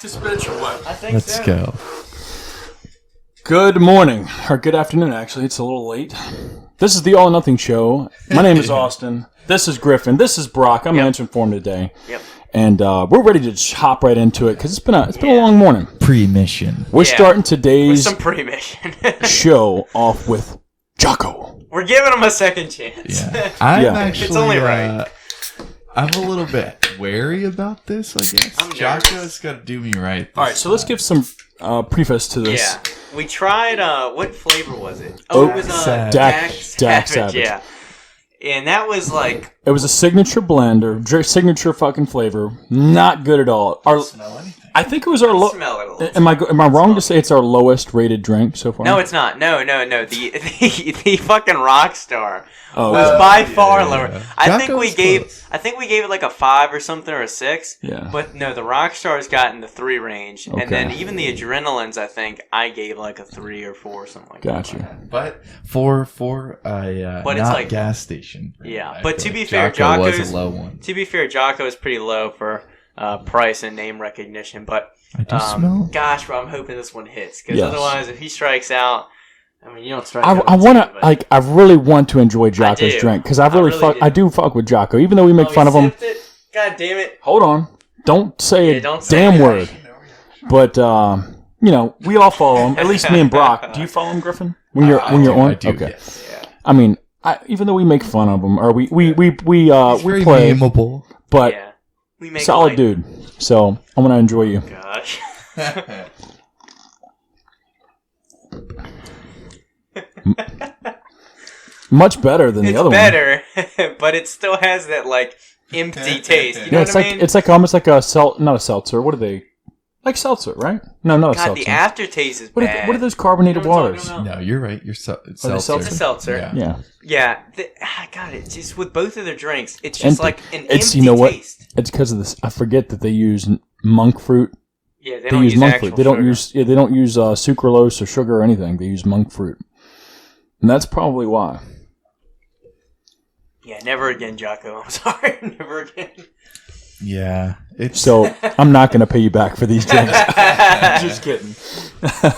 practice, bitch, or what? I think Let's go. Good morning, or good afternoon, actually. It's a little late. This is the All or Nothing Show. My name is Austin. This is Griffin. This is Brock. I'm answering for him today. Yep. And we're ready to just hop right into it, because it's been a long morning. Pre-mission. We're starting today's some pre-mission show off with Jocko. We're giving him a second chance. Yeah. I'm Yeah. actually, It's only right. I'm a little bit wary about this, I guess. I'm Jocko's got to do me right. All right, so let's give some preface to this. Yeah. We tried, what flavor was it? Oak it was Savage. Dak Savage. Yeah. And that was like... It was a signature blender, signature fucking flavor. Not good at all. Smell anything. I think it was our smell it a little. Am I wrong to say it's our lowest rated drink so far? No, it's not. No. The fucking Rockstar Oh, was okay. by far yeah. lower. I think we Jocko's gave it like a 5 or something, or a 6. Yeah. But no, the Rockstar's got in the 3 range, Okay. and then even the Adrenalines, I think I gave like a 3 or 4 or something like that. Gotcha. But for a But it's not like- gas station. Yeah, I but feel to be like fair, Jocko was Jocko's a low one. To be fair, Jocko is pretty low for price and name recognition, but I do smell. gosh, bro, I'm hoping this one hits, because Yes. otherwise, if he strikes out, I mean, you don't strike out. I want to I really want to enjoy I Jocko's do. drink because I I do fuck with Jocko, even though we make Oh, fun of him. sipped it? God damn it! Hold on, don't say Yeah, a don't say damn it. word. But we all follow him. At least me and Brock. Do you follow him, Griffin? When you're on? I do, Okay. yes. Yeah. I mean, even though we make fun of him, or we He's very play, memeable. but Yeah. We make solid light. dude. So I'm gonna enjoy you. Gosh. Much better than the It's other one. better, but it still has that like empty taste. You know Yeah, it's what like I mean? it's like almost like not a seltzer. What are they? Like seltzer, right? No, not a God, seltzer. the aftertaste is What bad. are those carbonated You know what I'm waters? talking about? No, you're right. You're they seltzer. seltzer? It's a seltzer. Yeah. Yeah, God, it's just with both of their drinks. It's And just like an it's empty you know what? taste. It's because of this. I forget that they use monk fruit. Yeah, They use monk fruit. actual They don't sugar. they don't use sucralose or sugar or anything. They use monk fruit, and that's probably why. Yeah, never again, Jocko. I'm sorry, never again. Yeah. It's So I'm not going to pay you back for these drinks. Just kidding.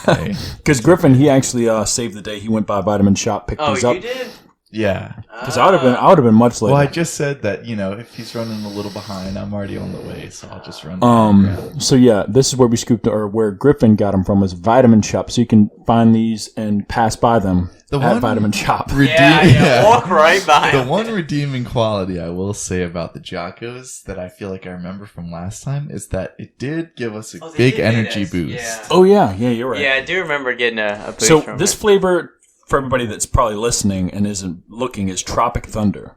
hey, Because Griffin, he actually saved the day. He went by Vitamin Shop, picked Oh, these you up. did? yeah. Because I would have been much later. Well, I just said that, if he's running a little behind, I'm already on the way, so I'll just run. down. So yeah, this is where we scooped, or where Griffin got them from, was Vitamin Shop. So you can find these and pass by them The at one- Vitamin Shop. Yeah, walk right by The him. one redeeming quality I will say about the Jockos that I feel like I remember from last time is that it did give us a Oh, they big did hit energy us, boost. yeah. Oh yeah, you're right. Yeah, I do remember getting a boost So from this it. flavor, for everybody that's probably listening and isn't looking, is Tropic Thunder.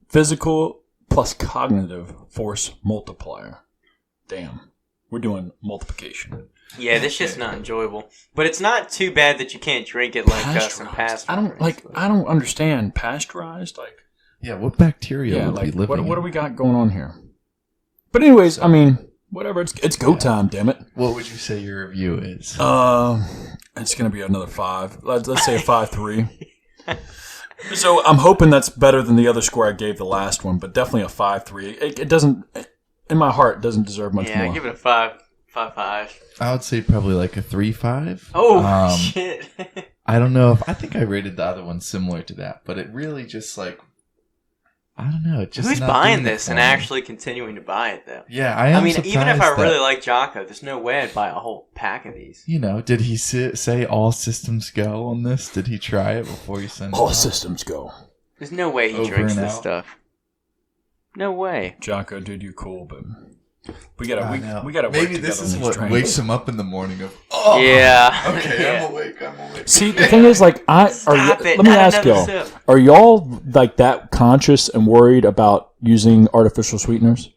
Physical plus cognitive force multiplier. Damn. We're doing multiplication. Yeah, this shit's not enjoyable. But it's not too bad that you can't drink it like some past. I don't understand. Pasteurized? Yeah, what bacteria Yeah, would like be living? what do we got going on here? But anyways, I mean, whatever. It's go time, damn it. What would you say your review is? It's gonna be another 5. Let's say a 5.3. So I'm hoping that's better than the other score I gave the last one, but definitely a 5.3. It doesn't, in my heart, it doesn't deserve much Yeah, more. give it a 5.5. I would say probably like a 3.5. Oh, shit. I don't know I think I rated the other one similar to that, but it really just like, I don't know. It just Who's not buying doing it this for and me. actually continuing to buy it, though? Yeah, I am. I mean, even if I surprised really that, like Jocko, there's no way I'd buy a whole pack of these. did he say all systems go on this? Did he try it before you sent it? All out? systems go. There's no way he Over drinks and this out. stuff. No way. Jocko, dude, you're cool, but we I gotta know. we gotta work Maybe together this on is these what trains. wakes him up in the morning of. Oh, Yeah. Okay, Yeah. I'm awake. See, the thing is, like, Stop it. let me Not ask another y'all: sip. are y'all like that conscious and worried about using artificial sweeteners,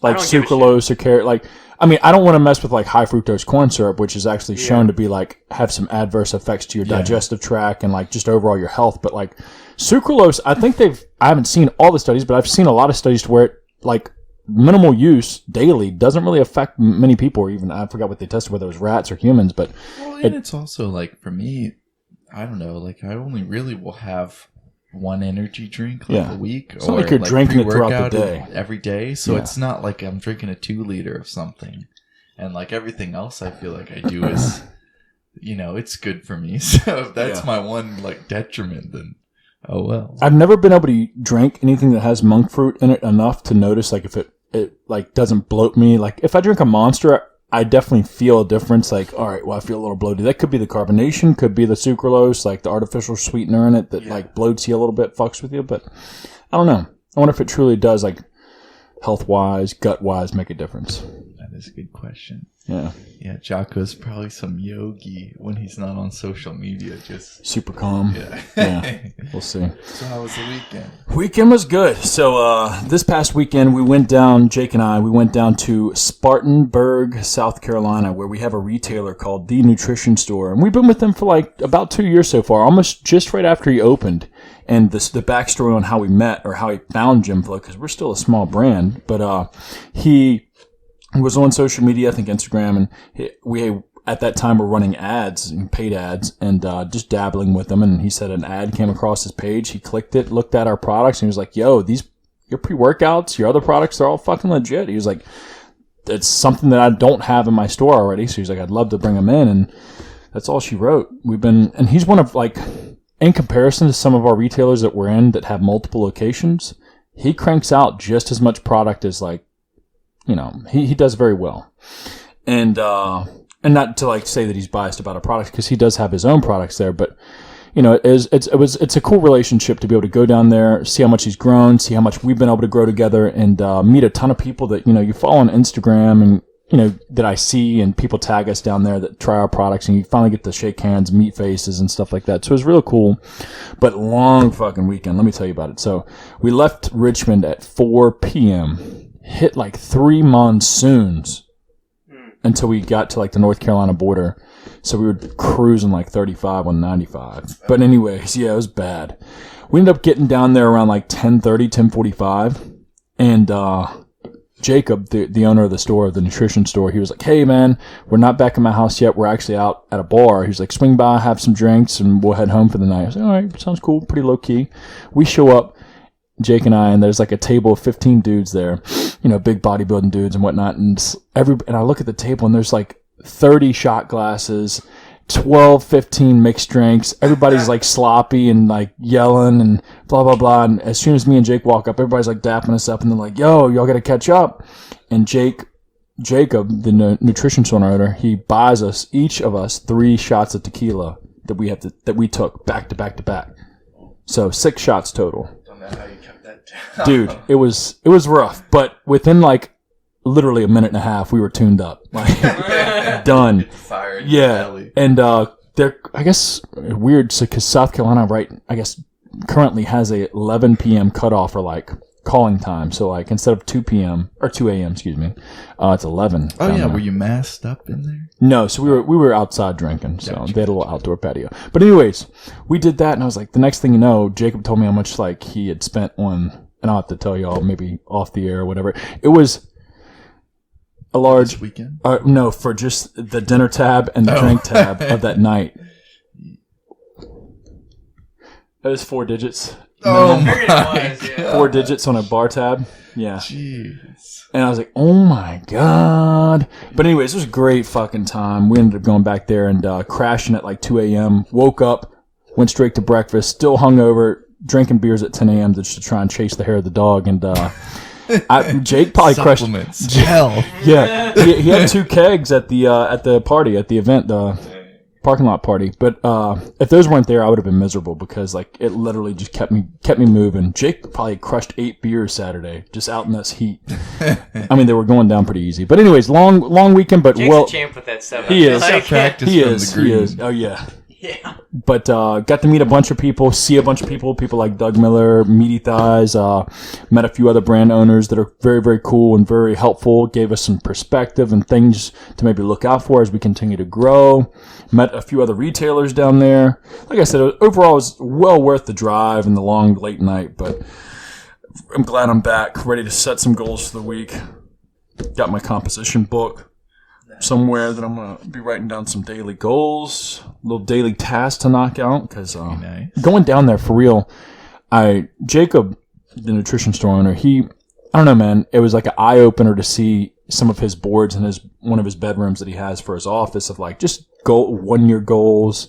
like don't give a sucralose or carrot? Like, I mean, I don't want to mess with like high fructose corn syrup, which is actually shown to be like have some adverse effects to your digestive tract and like just overall your health. But like sucralose, I haven't seen all the studies, but I've seen a lot of studies to where it like minimal use daily doesn't really affect many people, or even I forgot what they tested, whether it was rats or humans. But Well, and it's also like for me, I don't know. Like I only really will have one energy drink like a week, it's not like you're drinking it throughout the pre-workout day every day. So Yeah. it's not like I'm drinking a 2 liter of something. And like everything else I feel like I do is, it's good for me. So if that's my one like detriment, then oh well. I've never been able to drink anything that has monk fruit in it enough to notice like if it like doesn't bloat me. Like if I drink a Monster, I definitely feel a difference. Like, all right, well, I feel a little bloated. That could be the carbonation, could be the sucralose, like the artificial sweetener in it that like bloats you a little bit, fucks with you. But I don't know. I wonder if it truly does, like health-wise, gut-wise, make a difference. That is a good question. Yeah. Yeah, Jocko's probably some yogi when he's not on social media, just super calm. Yeah. We'll see. So how was the weekend? Weekend was good. So this past weekend Jake and I went down to Spartanburg, South Carolina, where we have a retailer called The Nutrition Store. And we've been with them for like about 2 years so far, almost just right after he opened. And the backstory on how we met or how he found GYMFLO, because we're still a small brand, but he was on social media, I think Instagram, and we at that time were running ads, paid ads, and just dabbling with them. And he said an ad came across his page. He clicked it, looked at our products, and he was like, "Yo, your pre-workouts, your other products, they're all fucking legit." He was like, "It's something that I don't have in my store already." So he's like, "I'd love to bring them in," and that's all she wrote. And he's one of like, in comparison to some of our retailers that we're in that have multiple locations, he cranks out just as much product as like. He does very well. And not to like say that he's biased about our products, because he does have his own products there, but it's a cool relationship to be able to go down there, see how much he's grown, see how much we've been able to grow together, and meet a ton of people that you follow on Instagram and that I see, and people tag us down there that try our products, and you finally get to shake hands, meet faces and stuff like that. So it was real cool, but long fucking weekend. Let me tell you about it. So we left Richmond at 4 p.m., hit like 3 monsoons until we got to like the North Carolina border. So we were cruising like 35 on 95. But anyways, yeah, it was bad. We ended up getting down there around like 10:30, 10:45. And Jacob, the owner of the store, the nutrition store, he was like, "Hey man, we're not back in my house yet. We're actually out at a bar." He's like, "Swing by, have some drinks, and we'll head home for the night." I was like, "All right, sounds cool, pretty low key." We show up, Jake and I, and there's like a table of 15 dudes there, big bodybuilding dudes and whatnot. And I look at the table and there's like 30 shot glasses, 12, 15 mixed drinks. Everybody's like sloppy and like yelling and blah, blah, blah. And as soon as me and Jake walk up, everybody's like dapping us up and they're like, "Yo, y'all got to catch up." And Jacob, the nutrition store owner, he buys us, each of us, 3 shots of tequila that we took back to back to back. So 6 shots total. How you kept that down. Dude, it was rough, but within like literally a minute and a half, we were tuned up, like done. Fire in your belly. And they're, I guess, weird because South Carolina, right? I guess currently has a 11 p.m. cutoff for like calling time. So like instead of 2 p.m. or 2 a.m. excuse me, it's 11. Oh yeah, were you masked up in there? No, so we were outside drinking. So they had a little outdoor patio. But anyways, we did that, and I was like, the next thing you know, Jacob told me how much like he had spent on, and I'll have to tell y'all maybe off the air or whatever. It was a large weekend. No, for just the dinner tab and the drink tab of that night. That was 4 digits. Oh my God. 4 digits on a bar tab. Yeah. Jeez. And I was like, "Oh my God." But anyways, it was a great fucking time. We ended up going back there and crashing at like 2 a.m. Woke up, went straight to breakfast, still hungover, drinking beers at 10 a.m. just to try and chase the hair of the dog. And Jake probably Supplements. crushed. Hell. Yeah. He had 2 kegs at the party, at the event, parking lot party. But if those weren't there, I would have been miserable because like it literally just kept me moving. Jake probably crushed 8 beers Saturday just out in this heat. I mean, they were going down pretty easy. But anyways, long weekend. But Jake's a champ with that stuff. he is. Practice He from is. the green. He is. Oh yeah. Yeah. But got to meet a bunch of people, see a bunch of people like Doug Miller, Meaty Thighs, met a few other brand owners that are very, very cool and very helpful, gave us some perspective and things to maybe look out for as we continue to grow. Met a few other retailers down there. Like I said, overall it was well worth the drive and the long late night, but I'm glad I'm back, ready to set some goals for the week. Got my composition book somewhere that I'm going to be writing down some daily goals, little daily tasks to knock out, because Nice. going down there for real, Jacob, the nutrition store owner, I don't know, man, it was like an eye-opener to see some of his boards in one of his bedrooms that he has for his office of like just 1-year goals,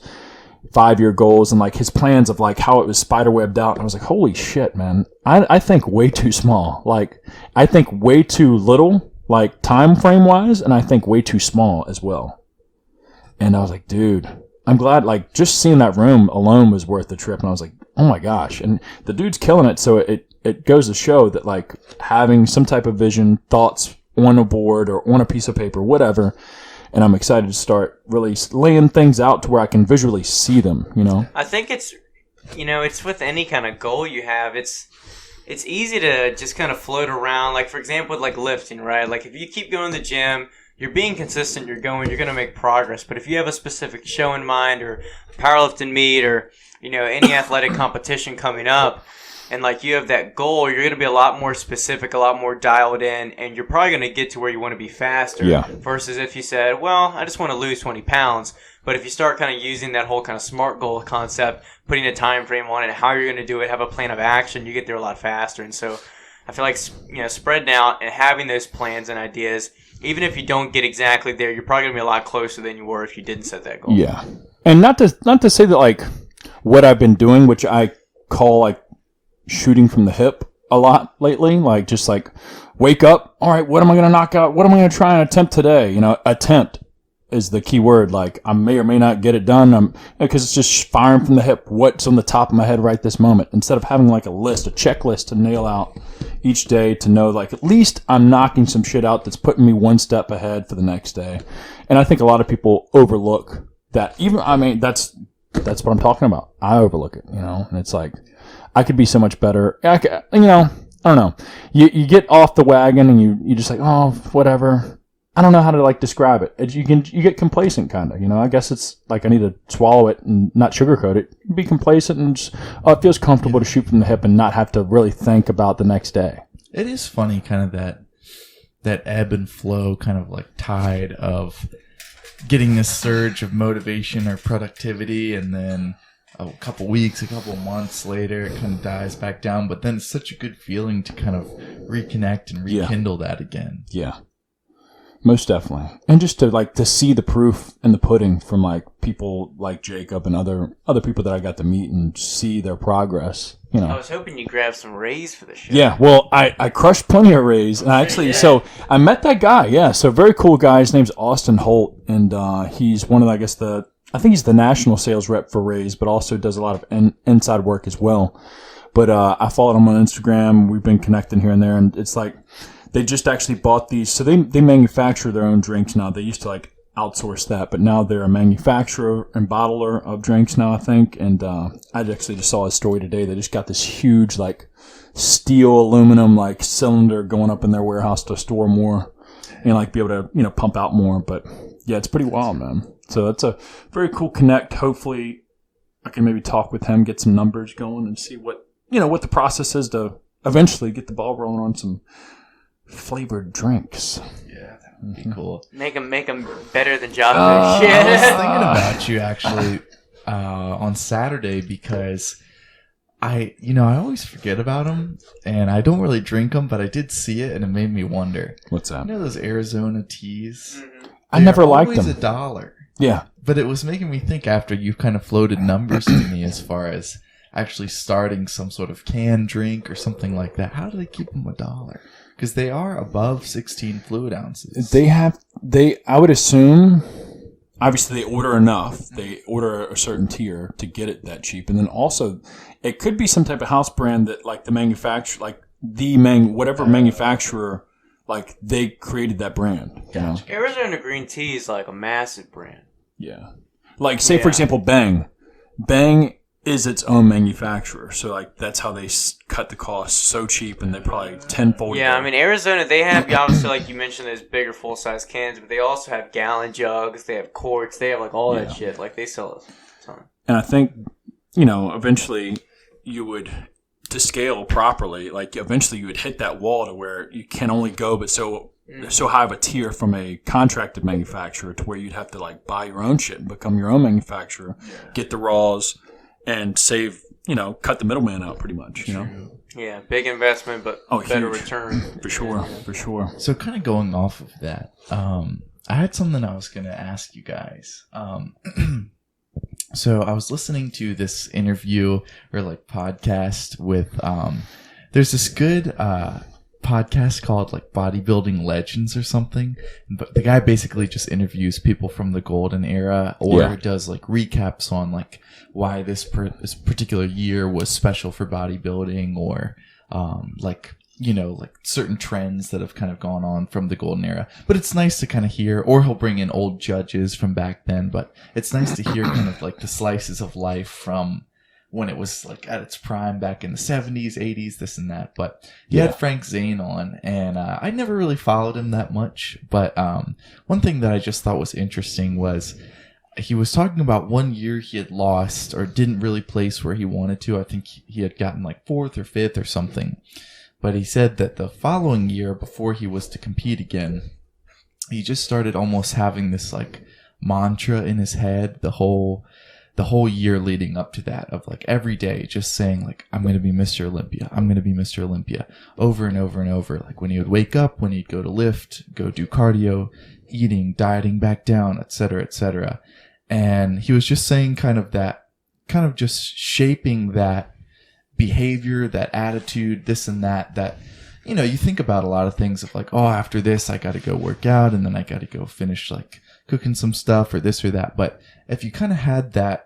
5-year goals, and like his plans of like how it was spiderwebbed out. And I was like, holy shit, man. I think way too small. Like I think way too little, like time frame wise, and I think way too small as well. And I was like, dude, I'm glad, like just seeing that room alone was worth the trip. And I was like, oh my gosh. And the dude's killing it. So it goes to show that like having some type of vision, thoughts on a board or on a piece of paper, whatever. And I'm excited to start really laying things out to where I can visually see them, you know? I think it's with any kind of goal you have, it's easy to just kind of float around. Like, for example, with like lifting, right? Like if you keep going to the gym, you're being consistent, you're going to make progress. But if you have a specific show in mind or powerlifting meet or, any athletic competition coming up, and like you have that goal, you're going to be a lot more specific, a lot more dialed in, and you're probably going to get to where you want to be faster. Yeah. Versus if you said, well, I just want to lose 20 pounds. But if you start kind of using that whole kind of SMART goal concept, putting a time frame on it, how you're going to do it, have a plan of action, you get there a lot faster. And so I feel like, spreading out and having those plans and ideas, even if you don't get exactly there, you're probably going to be a lot closer than you were if you didn't set that goal. Yeah. And not to say that like what I've been doing, which I call like shooting from the hip a lot lately, like just like wake up, all right, what am I going to knock out? What am I going to try and attempt today? Attempt is the key word. Like I may or may not get it done. Because it's just firing from the hip. What's on the top of my head right this moment, instead of having like a checklist to nail out each day to know like at least I'm knocking some shit out that's putting me one step ahead for the next day. And I think a lot of people overlook that. That's what I'm talking about. I overlook it, and it's like, I could be so much better. I don't know. You get off the wagon and you just like, oh, whatever. I don't know how to like describe it. You get complacent kind of, I guess it's like I need to swallow it and not sugarcoat it. Be complacent and just, it feels comfortable to shoot from the hip and not have to really think about the next day. It is funny kind of that ebb and flow kind of like tide of getting this surge of motivation or productivity, and then a couple weeks, a couple months later, it kind of dies back down. But then it's such a good feeling to kind of reconnect and rekindle that again. Yeah, most definitely. And just to see the proof in the pudding from like people like Jacob and other people that I got to meet and see their progress. I was hoping you grabbed some rays for the show. Yeah, well, I crushed plenty of rays, and so I met that guy. Yeah, so very cool guy. His name's Austin Holt, and he's one of I think he's the national sales rep for Rays, but also does a lot of inside work as well. But I followed him on Instagram. We've been connecting here and there, and it's like they just actually bought these. So they manufacture their own drinks now. They used to like outsource that, but now they're a manufacturer and bottler of drinks now, I think. And I actually just saw a story today. They just got this huge like steel aluminum like cylinder going up in their warehouse to store more and like be able to pump out more. But yeah, it's pretty wild, man. So that's a very cool connect. Hopefully I can maybe talk with him, get some numbers going, and see what the process is to eventually get the ball rolling on some flavored drinks. Yeah, that would be cool. Make them better than Java. I was thinking about you actually on Saturday because I always forget about them, and I don't really drink them, but I did see it, and it made me wonder. What's that? Those Arizona teas? Mm-hmm. I never liked them. Always $1. Yeah. But it was making me think after you kind of floated numbers to me as far as actually starting some sort of canned drink or something like that. How do they keep them $1? Because they are above 16 fluid ounces. I would assume, obviously they order enough. They order a certain tier to get it that cheap. And then also, it could be some type of house brand that like the manufacturer, like whatever manufacturer, like they created that brand. Gotcha. Arizona green tea is like a massive brand. Yeah. Like say for example, Bang. Bang is its own manufacturer. So like that's how they cut the cost so cheap, and they probably tenfold. Yeah, I mean Arizona, they have obviously like you mentioned those bigger full size cans, but they also have gallon jugs, they have quarts, they have like all that shit. Like they sell a ton. And I think, eventually you would, to scale properly, like eventually you would hit that wall to where you can only go but so high of a tier from a contracted manufacturer to where you'd have to like buy your own shit and become your own manufacturer, get the raws, and save, cut the middleman out pretty much, Yeah, big investment, but better huge. return. For sure. So kind of going off of that, I had something I was going to ask you guys. So I was listening to this interview or like podcast with, there's this good podcast called like Bodybuilding Legends or something. But the guy basically just interviews people from the golden era or does like recaps on like why this particular year was special for bodybuilding or like, you know, like certain trends that have kind of gone on from the golden era. But it's nice to kind of hear, or he'll bring in old judges from back then, but it's nice to hear kind of like the slices of life from when it was like at its prime back in the 70s, 80s, this and that. But he had Frank Zane on, and I never really followed him that much. But one thing that I just thought was interesting was he was talking about one year he had lost or didn't really place where he wanted to. I think he had gotten like 4th or 5th or something. But he said that the following year, before he was to compete again, he just started almost having this like mantra in his head the whole year leading up to that, of like every day just saying like, I'm going to be Mr. Olympia. I'm going to be Mr. Olympia, over and over and over. Like when he would wake up, when he'd go to lift, go do cardio, eating, dieting back down, etc., etc. And he was just saying kind of just shaping that behavior, that attitude, this and that, you know, you think about a lot of things of like, oh, after this, I got to go work out and then I got to go finish like cooking some stuff or this or that. But if you kind of had that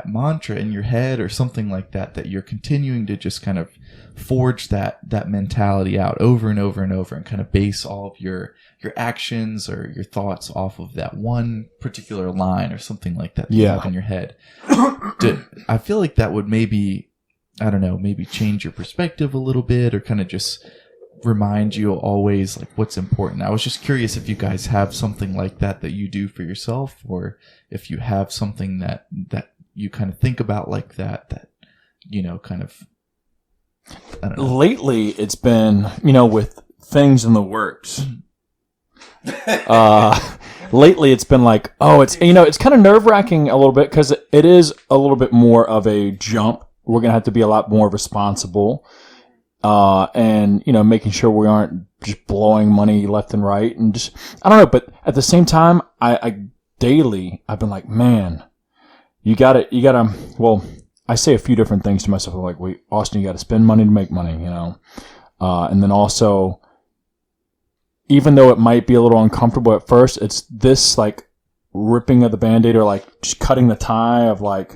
mantra in your head or something like that you're continuing to just kind of forge that mentality out over and over and over and kind of base all of your actions or your thoughts off of that one particular line or something like that you have in your head. I feel like that would maybe, I don't know, maybe change your perspective a little bit or kind of just remind you always like what's important. I was just curious if you guys have something like that you do for yourself, or if you have something that you kind of think about like that, you know, kind of, I don't know. Lately, it's been, you know, with things in the works. Lately, it's been like, oh, it's, you know, it's kind of nerve-wracking a little bit because it is a little bit more of a jump. We're going to have to be a lot more responsible. And, you know, making sure we aren't just blowing money left and right and just, I don't know. But at the same time, I daily, I've been like, man, you gotta, well, I say a few different things to myself. I'm like, wait, Austin, you gotta spend money to make money, you know? And then also, even though it might be a little uncomfortable at first, it's this like ripping of the Band-Aid or like just cutting the tie of like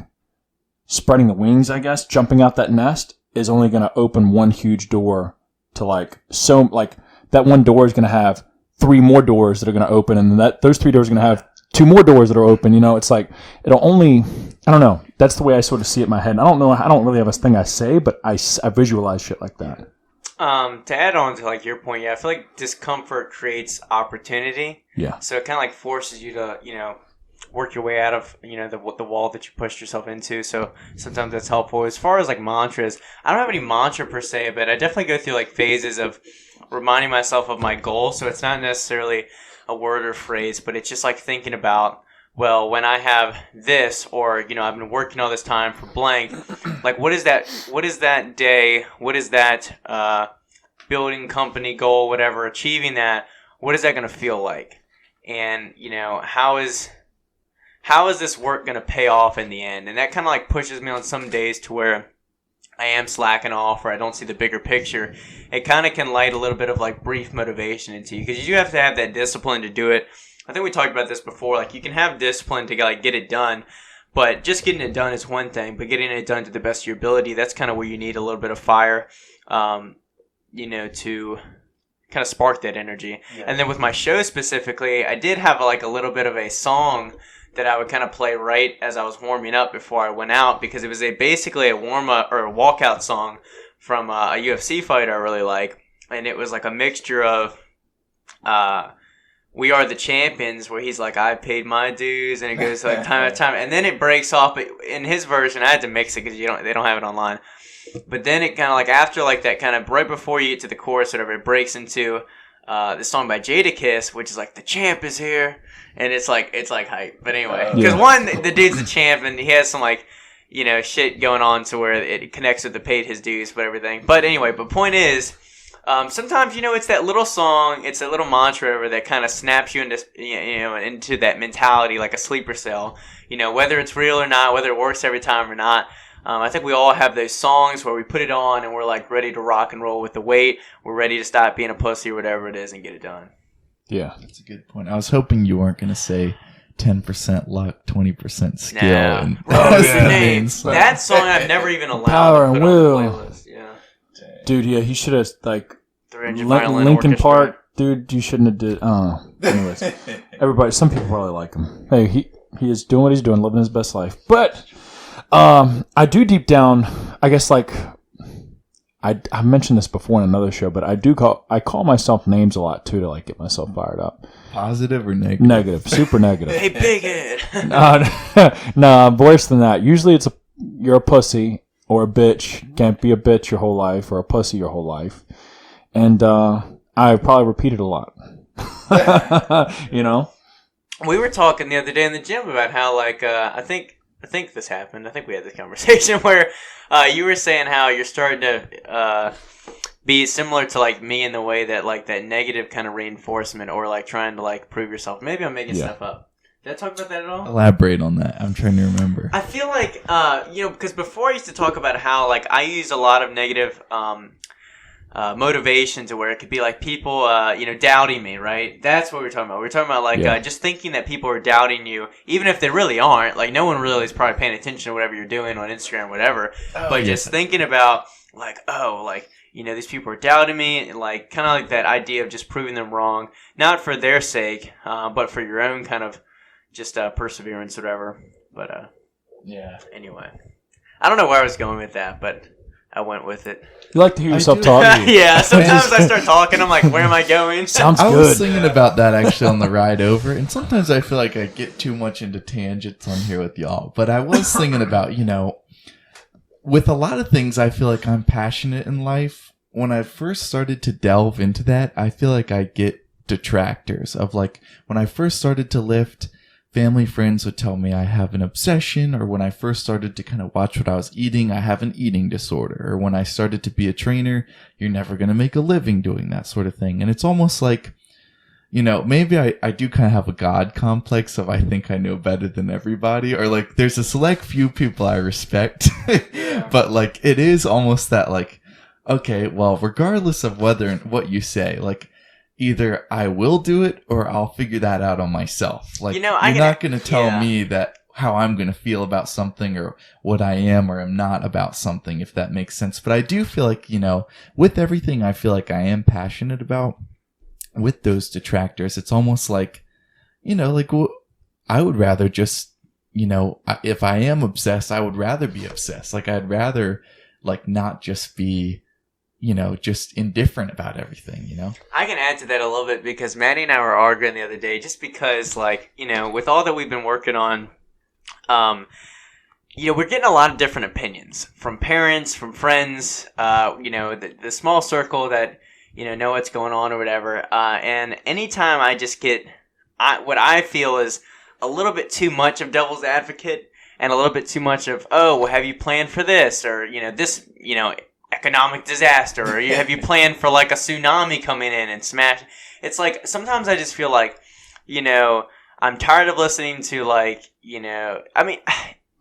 spreading the wings, I guess, jumping out that nest is only going to open one huge door to like, so like that one door is going to have 3 more doors that are going to open, and those 3 doors are going to have 2 more doors that are open. You know, it's like, it'll only, I don't know. That's the way I sort of see it in my head. And I don't know. I don't really have a thing I say, but I visualize shit like that. To add on to like your point, I feel like discomfort creates opportunity. Yeah. So it kind of like forces you to, you know, work your way out of, you know, the wall that you pushed yourself into. So sometimes that's helpful. As far as like mantras, I don't have any mantra per se, but I definitely go through like phases of reminding myself of my goal. So it's not necessarily a word or phrase, but it's just like thinking about, well, when I have this, or, you know, I've been working all this time for blank, like what is that day, what is that building company goal, whatever, achieving that, what is that going to feel like? And, you know, how is this work going to pay off in the end? And that kind of like pushes me on some days to where I am slacking off or I don't see the bigger picture. It kind of can light a little bit of like brief motivation into you, because you do have to have that discipline to do it. I think we talked about this before. Like, you can have discipline to like get it done, but just getting it done is one thing. But getting it done to the best of your ability, that's kind of where you need a little bit of fire, you know, to kind of spark that energy. Yeah. And then with my show specifically, I did have like a little bit of a song that I would kind of play right as I was warming up before I went out, because it was basically a warm-up or a walkout song from a UFC fighter I really like. And it was like a mixture of We Are the Champions, where he's like, I paid my dues, and it goes like time after time. And then it breaks off. But in his version, I had to mix it because they don't have it online. But then it kind of like, after like that, kind of right before you get to the chorus or whatever, it breaks into this song by Jadakiss, which is like, the champ is here. And it's like hype. But anyway, because one, the dude's the champ, and he has some like, shit going on to where it connects with the paid his dues, but everything. But anyway, point is, sometimes, it's that little song, it's that little mantra that kind of snaps you into that mentality like a sleeper cell, whether it's real or not, whether it works every time or not. I think we all have those songs where we put it on and we're like ready to rock and roll with the weight. We're ready to stop being a pussy or whatever it is and get it done. Yeah. That's a good point. I was hoping you weren't going to say 10% luck, 20% skill. No. And That song I've never even allowed Power to put and on will. the playlist. Yeah. Dude, yeah, he should have, like, 300 violin Linkin orchestra. Park, dude, you shouldn't have did. Anyways, everybody, some people probably like him. Hey, he is doing what he's doing, living his best life. But I do deep down, I guess, like, I mentioned this before in another show, but I call myself names a lot too to like get myself fired up. Positive or negative? Negative, super negative. Hey, big head. No, worse than that. Usually you're a pussy or a bitch. Can't be a bitch your whole life or a pussy your whole life. And I probably repeat it a lot. We were talking the other day in the gym about how, like, I think this happened. I think we had this conversation where you were saying how you're starting to be similar to, like, me in the way that, like, that negative kind of reinforcement or, like, trying to, like, prove yourself. Maybe I'm making stuff up. Did I talk about that at all? Elaborate on that. I'm trying to remember. I feel like, because before I used to talk about how, like, I use a lot of negative motivation to where it could be like people, doubting me, right? That's what we're talking about. We're talking about like just thinking that people are doubting you, even if they really aren't. Like no one really is probably paying attention to whatever you're doing on Instagram, or whatever. But just thinking about like, these people are doubting me, and like kind of like that idea of just proving them wrong, not for their sake, but for your own kind of just perseverance, or whatever. But anyway, I don't know where I was going with that, but I went with it. You like to hear yourself talk? Yeah, sometimes I start talking. I'm like, where am I going? Sounds I good. was thinking about that actually on the ride over, and sometimes I feel like I get too much into tangents on here with y'all. But I was thinking about, with a lot of things, I feel like I'm passionate in life. When I first started to delve into that, I feel like I get detractors of like, when I first started to lift, family friends would tell me I have an obsession, or when I first started to kind of watch what I was eating, I have an eating disorder, or when I started to be a trainer, you're never going to make a living doing that sort of thing. And it's almost like, maybe I do kind of have a God complex of I think I know better than everybody, or like there's a select few people I respect, but like it is almost that like, okay, well, regardless of what you say, like, either I will do it or I'll figure that out on myself. Like, you're not going to tell me that how I'm going to feel about something or what I am or am not about something, if that makes sense. But I do feel like, with everything I feel like I am passionate about, with those detractors, it's almost like, I would rather just, if I am obsessed, I would rather be obsessed. Like, I'd rather, like, not just be, just indifferent about everything, I can add to that a little bit because Maddie and I were arguing the other day just because, like, with all that we've been working on, we're getting a lot of different opinions from parents, from friends, the small circle that, know what's going on or whatever. And anytime I just get what I feel is a little bit too much of devil's advocate and a little bit too much of, oh, well, have you planned for this? Or, this, economic disaster, or have you planned for like a tsunami coming in and smash? It's like sometimes I just feel like, I'm tired of listening to like, I mean,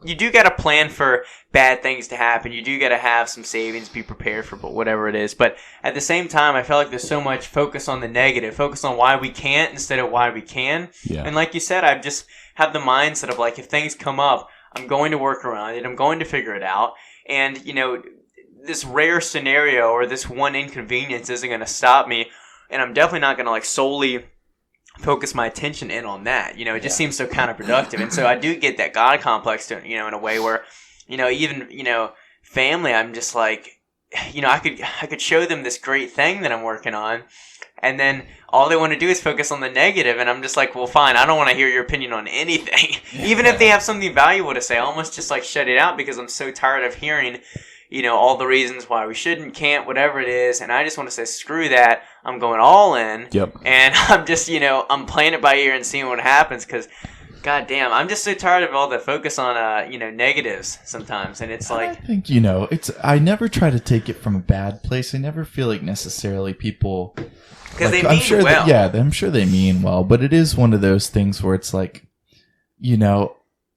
you do got to plan for bad things to happen. You do got to have some savings, be prepared for whatever it is. But at the same time, I feel like there's so much focus on the negative, focus on why we can't instead of why we can. Yeah. And like you said, I just have the mindset of like, if things come up, I'm going to work around it. I'm going to figure it out. And, this rare scenario or this one inconvenience isn't going to stop me, and I'm definitely not going to like solely focus my attention in on that. It just seems so counterproductive. And so I do get that God complex to, in a way where, even, family, I'm just like, I could show them this great thing that I'm working on, and then all they want to do is focus on the negative, and I'm just like, well, fine, I don't want to hear your opinion on anything. Even if they have something valuable to say, I almost just like shut it out because I'm so tired of hearing all the reasons why we shouldn't, can't, whatever it is. And I just want to say, screw that. I'm going all in. Yep. And I'm just, I'm playing it by ear and seeing what happens because, God damn, I'm just so tired of all the focus on negatives sometimes, and it's I like think I never try to take it from a bad place. I never feel like necessarily people because they I'm mean sure well. I'm sure they mean well, but it is one of those things where it's like,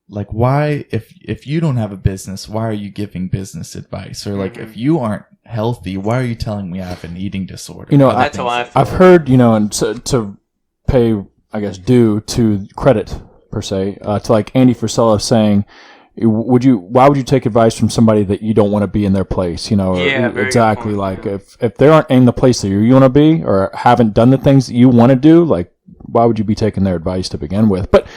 like why if you don't have a business, why are you giving business advice? Or like if you aren't healthy, why are you telling me I have an eating disorder? That's how I feel. I've heard, and to pay, I guess, due to credit per se, to like Andy Frisella saying, why would you take advice from somebody that you don't want to be in their place? Very exactly. good Like if they aren't in the place that you want to be or haven't done the things that you want to do, like why would you be taking their advice to begin with? But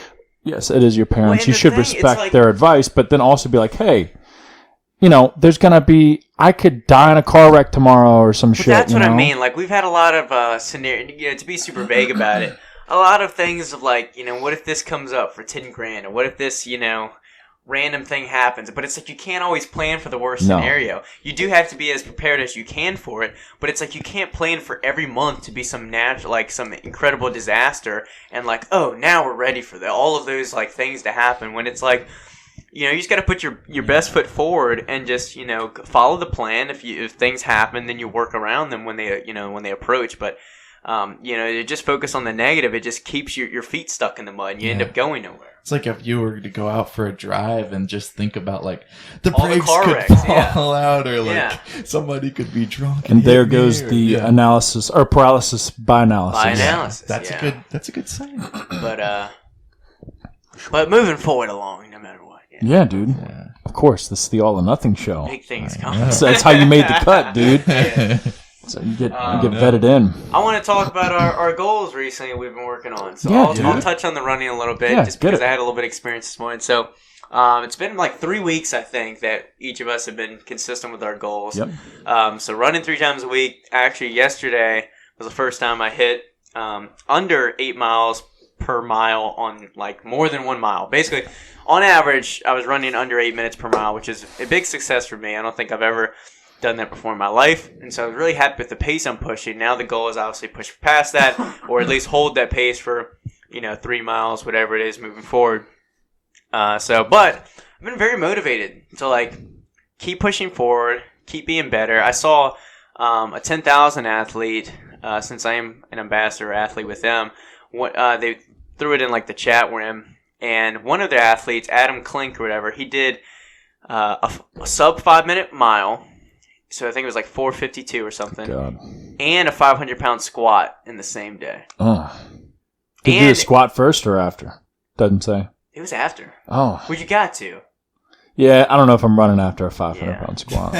yes, it is your parents. You should respect their advice, but then also be like, hey, there's gonna be, I could die in a car wreck tomorrow or some shit. That's what I mean. Like we've had a lot of scenarios. To be super vague about it, a lot of things of like, what if this comes up for 10 grand, or what if this, random thing happens? But it's like you can't always plan for the worst scenario. You do have to be as prepared as you can for it, but it's like you can't plan for every month to be some natural, like some incredible disaster, and like, oh, now we're ready for all of those like things to happen. When it's like, you just got to put your best foot forward and just follow the plan. If things happen, then you work around them when they approach. But you just focus on the negative. It just keeps your feet stuck in the mud, and you end up going nowhere. It's like if you were to go out for a drive and just think about like the all brakes the car could wrecks, fall out, or like somebody could be drunk. And there goes the analysis or paralysis by analysis. By analysis, That's a good sign. But moving forward along, no matter what. Yeah, dude. Yeah. Of course, this is the All or Nothing show. Big things coming. That's how you made the cut, dude. So you get vetted in. I want to talk about our goals recently we've been working on. So I'll touch on the running a little bit, just because I had a little bit of experience this morning. So it's been like 3 weeks, I think, that each of us have been consistent with our goals. Yep. So running 3 times a week. Actually, yesterday was the first time I hit under 8 miles per mile on like more than 1 mile. Basically, on average, I was running under 8 minutes per mile, which is a big success for me. I don't think I've ever done that before in my life, and so I was really happy with the pace I'm pushing. Now the goal is obviously push past that, or at least hold that pace for 3 miles, whatever it is, moving forward. But I've been very motivated to like keep pushing forward, keep being better. I saw a 10,000 athlete, since I am an ambassador athlete with them. They threw it in like the chat room, and one of their athletes, Adam Klink or whatever, he did a sub 5 minute mile. So I think it was like 4:52 or something. God. And a 500-pound squat in the same day. Oh. Did you do a squat first or after? Doesn't say. It was after. Oh. Well, you got to. Yeah, I don't know if I'm running after a 500-pound squat.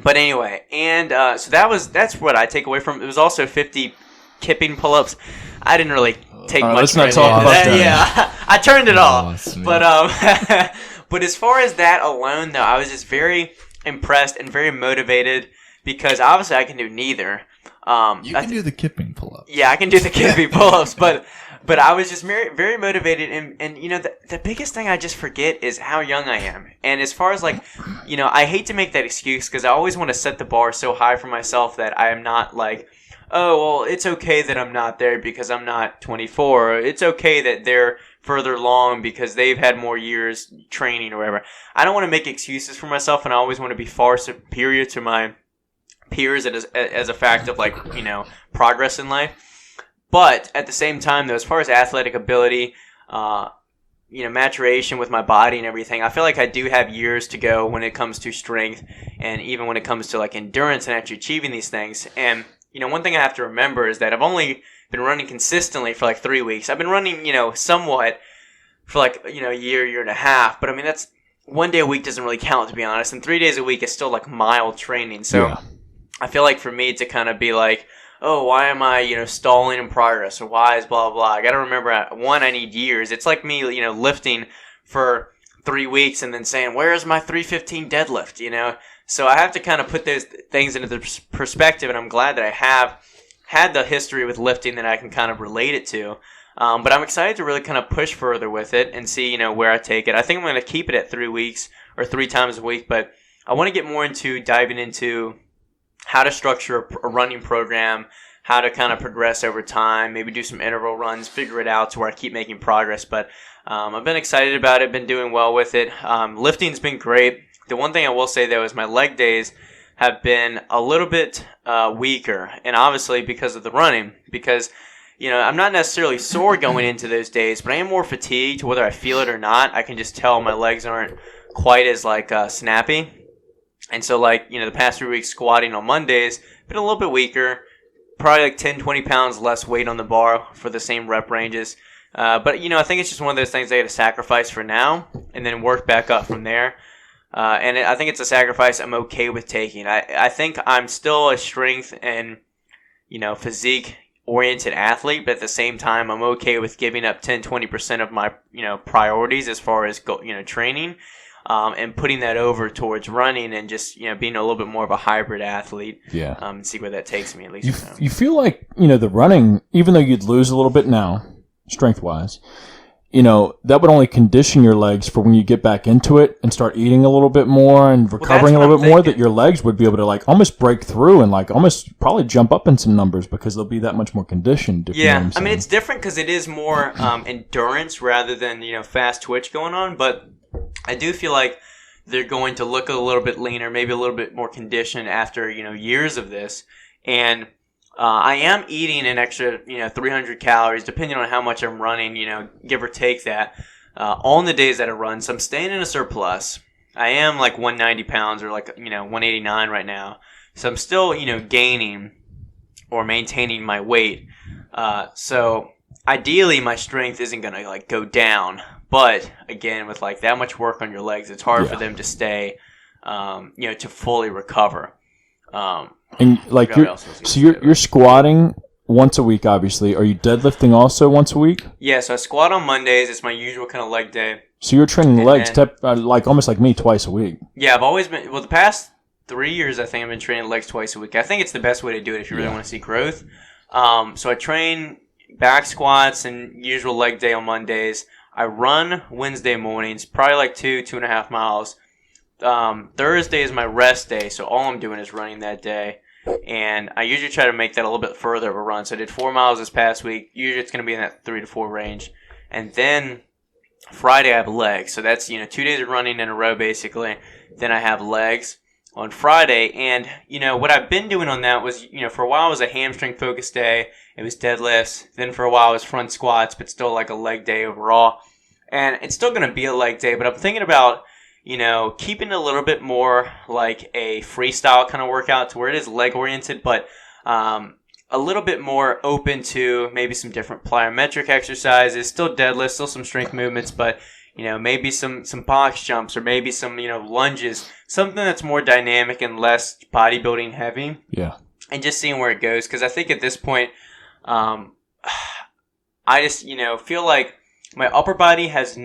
But anyway, and so that's what I take away from it. It was also 50 kipping pull-ups. I didn't really take much. Let's not talk about that. Yeah, I turned it off. But but as far as that alone, though, I was just very impressed and very motivated, because obviously I can do neither. You can do the kipping pull-ups. Yeah, I can do the kipping pull-ups, but I was just very, very motivated, and the biggest thing I just forget is how young I am. And as far as like, I hate to make that excuse, because I always want to set the bar so high for myself that I am not like, oh, well, it's okay that I'm not there because I'm not 24. Or it's okay that they're further along because they've had more years training or whatever. I don't want to make excuses for myself, and I always want to be far superior to my peers as a fact of like, progress in life. But at the same time, though, as far as athletic ability, maturation with my body and everything, I feel like I do have years to go when it comes to strength, and even when it comes to like endurance and actually achieving these things. And one thing I have to remember is that I've only been running consistently for like 3 weeks. I've been running, somewhat for like, a year and a half. But I mean, that's 1 day a week doesn't really count, to be honest. And 3 days a week is still like mild training. So I feel like for me to kind of be like, oh, why am I, stalling in progress, or why is blah, blah. I got to remember, one, I need years. It's like me, lifting for 3 weeks and then saying, where's my 315 deadlift, So I have to kind of put those things into the perspective, and I'm glad that I have had the history with lifting that I can kind of relate it to. But I'm excited to really kind of push further with it and see, where I take it. I think I'm going to keep it at 3 weeks or 3 times a week, but I want to get more into diving into how to structure a running program, how to kind of progress over time, maybe do some interval runs, figure it out to where I keep making progress. But I've been excited about it, been doing well with it. Lifting's been great. The one thing I will say, though, is my leg days have been a little bit weaker, and obviously because of the running, because I'm not necessarily sore going into those days, but I am more fatigued, whether I feel it or not. I can just tell my legs aren't quite as snappy. And so the past 3 weeks squatting on Mondays, been a little bit weaker, probably 10, 20 pounds less weight on the bar for the same rep ranges. But I think it's just one of those things I got to sacrifice for now and then work back up from there. I think it's a sacrifice I'm okay with taking. I think I'm still a strength and, physique-oriented athlete, but at the same time, I'm okay with giving up 10, 20% of my, priorities as far as, training, and putting that over towards running and just, being a little bit more of a hybrid athlete. Yeah. And see where that takes me, at least. You feel like, the running, even though you'd lose a little bit now, strength-wise, that would only condition your legs for when you get back into it and start eating a little bit more and recovering a little bit more, that your legs would be able to almost break through and almost probably jump up in some numbers because they'll be that much more conditioned. Yeah, I mean, it's different because it is more endurance rather than, fast twitch going on, but I do feel like they're going to look a little bit leaner, maybe a little bit more conditioned after, years of this. And I am eating an extra, 300 calories, depending on how much I'm running, give or take that, on the days that I run. So I'm staying in a surplus. I am 190 pounds or 189 right now. So I'm still, gaining or maintaining my weight. So ideally my strength isn't going to go down. But again, with that much work on your legs, it's hard for them to stay, to fully recover. And you're squatting once a week, obviously. Are you deadlifting also once a week? Yeah, so I squat on Mondays. It's my usual kind of leg day. So you're training legs, almost like me, twice a week. Yeah, I've always been. Well, the past 3 years, I think I've been training legs twice a week. I think it's the best way to do it if you really want to see growth. So I train back squats and usual leg day on Mondays. I run Wednesday mornings, probably 2.5 miles. Thursday is my rest day, so all I'm doing is running that day. And I usually try to make that a little bit further of a run. So I did 4 miles this past week. Usually it's going to be in that 3 to 4 range. And then Friday I have legs. So that's, 2 days of running in a row basically. Then I have legs on Friday. And, what I've been doing on that was, for a while it was a hamstring focused day. It was deadlifts. Then for a while it was front squats, but still a leg day overall. And it's still going to be a leg day, but I'm thinking about, keeping it a little bit more like a freestyle kind of workout to where it is leg oriented, but a little bit more open to maybe some different plyometric exercises, still deadlifts, still some strength movements, but maybe some box jumps or maybe some lunges, something that's more dynamic and less bodybuilding heavy. Yeah. And just seeing where it goes, because I think at this point, I just feel like my upper body has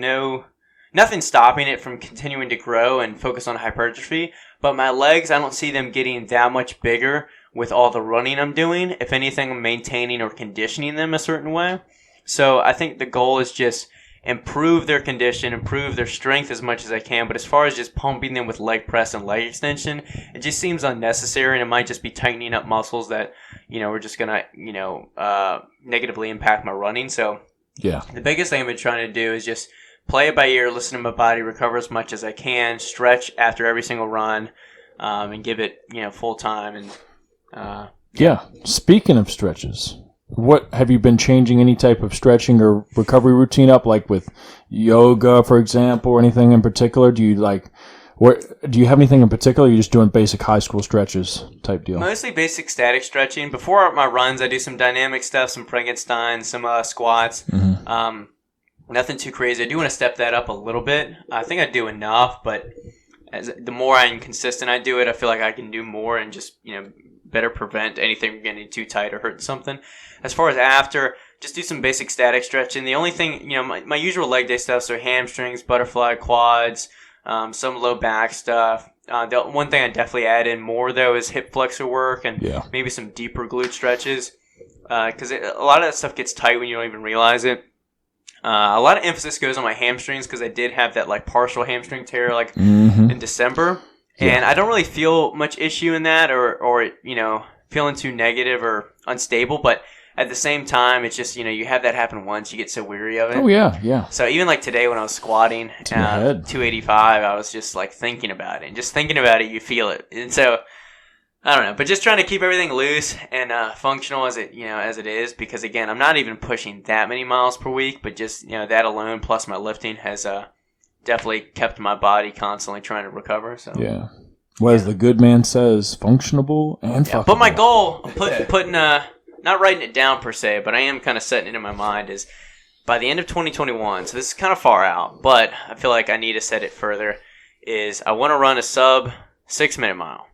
nothing stopping it from continuing to grow and focus on hypertrophy, but my legs, I don't see them getting that much bigger with all the running I'm doing. If anything, I'm maintaining or conditioning them a certain way. So I think the goal is just improve their condition, improve their strength as much as I can, but as far as just pumping them with leg press and leg extension, it just seems unnecessary, and it might just be tightening up muscles that, are just going to, negatively impact my running. So yeah, the biggest thing I've been trying to do is just play it by ear, listen to my body, recover as much as I can, stretch after every single run, and give it, full time. And yeah. Speaking of stretches, what have you been changing any type of stretching or recovery routine up, with yoga, for example, or anything in particular? Do you do you have anything in particular? Or are you just doing basic high school stretches type deal? Mostly basic static stretching. Before my runs, I do some dynamic stuff, some Frankenstein, some squats. Mm-hmm. Nothing too crazy. I do want to step that up a little bit. I think I do enough, but the more I'm consistent I do it, I feel like I can do more and just, better prevent anything from getting too tight or hurting something. As far as after, just do some basic static stretching. The only thing, my usual leg day stuff, so hamstrings, butterfly, quads, some low back stuff. The one thing I definitely add in more, though, is hip flexor work and maybe some deeper glute stretches. Because a lot of that stuff gets tight when you don't even realize it. A lot of emphasis goes on my hamstrings because I did have that partial hamstring tear in December, and I don't really feel much issue in that or feeling too negative or unstable. But at the same time, it's just, you have that happen once, you get so weary of it. Oh, yeah. So even like today when I was squatting, It's in your head. 285, I was just like thinking about it. And just thinking about it, you feel it. And so, I don't know, but just trying to keep everything loose and functional as it is, because again, I'm not even pushing that many miles per week, but just, that alone plus my lifting has definitely kept my body constantly trying to recover. So Yeah. Well, as the good man says, functionable and fuckable. But my goal, putting not writing it down per se, but I am kind of setting it in my mind, is by the end of 2021, so this is kind of far out, but I feel like I need to set it further, is I want to run a sub 6-minute mile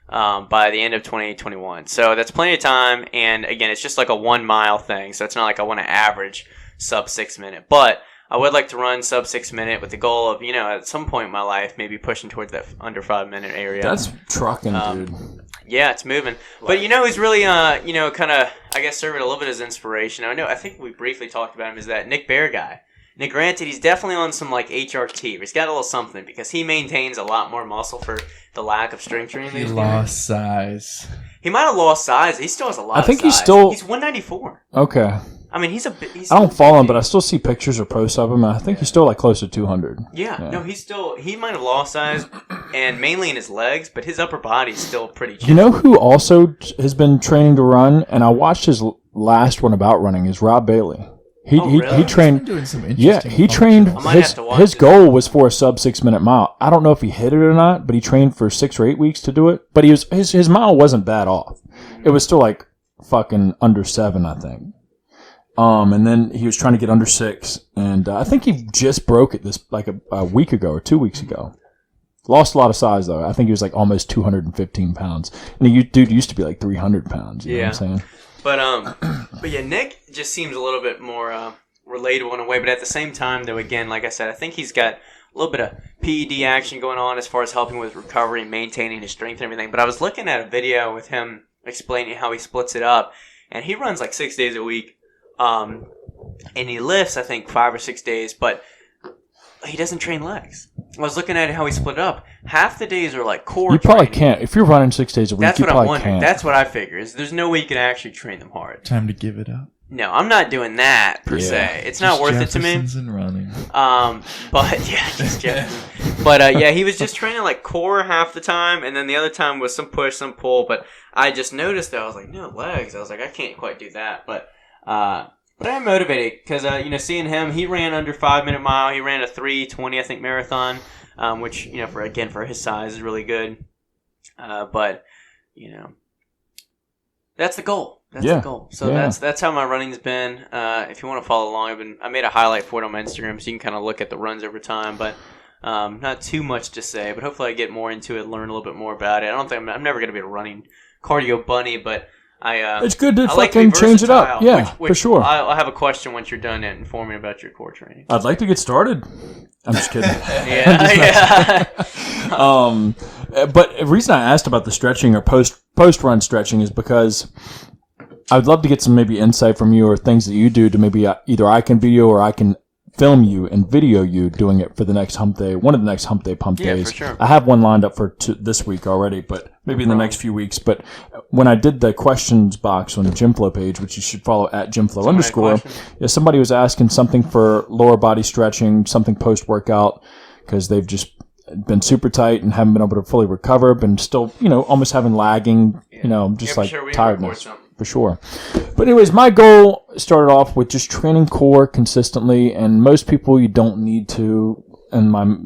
by the end of 2021. So that's plenty of time, and again, it's just like a 1 mile thing, so it's not like I want to average sub 6 minute, but I would like to run sub 6 minute with the goal of, at some point in my life, maybe pushing towards that under 5 minute area. That's trucking, dude. Yeah, it's moving. But who's really, kind of, I guess, serving a little bit as inspiration. I think we briefly talked about him, is that Nick Bear guy. Now, granted, he's definitely on some, like, HRT. He's got a little something, because he maintains a lot more muscle for the lack of strength training. He lost size. He might have lost size. He still has a lot of size. I think he's still... He's 194. Okay. I mean, he's I don't follow him, but I still see pictures or posts of him. And I think he's still like close to 200. Yeah. No, he might have lost size, and mainly in his legs, but his upper body is still pretty chill. You know who also has been training to run, and I watched his last one about running, is Rob Bailey. He trained. He's been doing some Yeah, interesting he trained. functional- His goal was for a sub 6 minute mile. I don't know if he hit it or not, but he trained for 6 or 8 weeks to do it. But his mile wasn't bad off. It was still like fucking under 7, I think. And then he was trying to get under 6, and I think he just broke it like a week ago or 2 weeks ago. Lost a lot of size though. I think he was like almost 215 pounds, and dude used to be like 300 pounds. You know what I'm saying? But yeah, Nick just seems a little bit more relatable in a way. But at the same time, though, again, like I said, I think he's got a little bit of PED action going on as far as helping with recovery and maintaining his strength and everything. But I was looking at a video with him explaining how he splits it up, and he runs like 6 days a week. And he lifts, I think, 5 or 6 days, but he doesn't train legs. I was looking at how he split it up. Half the days are like core You probably training. can't. If you're running 6 days a week, That's you what I'm probably wondering. can't. That's what I figure. Is there's no way you can actually train them hard. Time to give it up. No, I'm not doing that per se. It's not worth it to me. Jeffersons and running. But yeah, just Jefferson. But yeah, he was just training like core half the time, and then the other time was some push, some pull. But I just noticed that I was like, no legs. I was like, I can't quite do that. But I'm motivated because seeing him, he ran under 5 minute mile. He ran a 3:20, I think, marathon, which for his size is really good. But that's the goal. That's the goal. So that's how my running's been. If you want to follow along, I made a highlight for it on my Instagram, so you can kind of look at the runs over time. But not too much to say. But hopefully, I get more into it, learn a little bit more about it. I don't think I'm never going to be a running cardio bunny, but it's good to I like fucking to be change it up. versatile, Yeah, which for sure. I'll have a question once you're done informing about your core training. I'd like to get started. I'm just kidding. Yeah. But the reason I asked about the stretching or post run stretching is because I would love to get some maybe insight from you or things that you do to maybe either I can video or I can film you and video you doing it for the next hump day, one of the next hump day pump days. For sure. I have one lined up for this week already, but maybe in the next few weeks. But when I did the questions box on the GYMFLO page, which you should follow at GYMFLO_, somebody was asking something for lower body stretching, something post workout, because they've just been super tight and haven't been able to fully recover, been still, almost having lagging, tiredness. For sure. But anyways, my goal started off with just training core consistently, and most people you don't need to, and my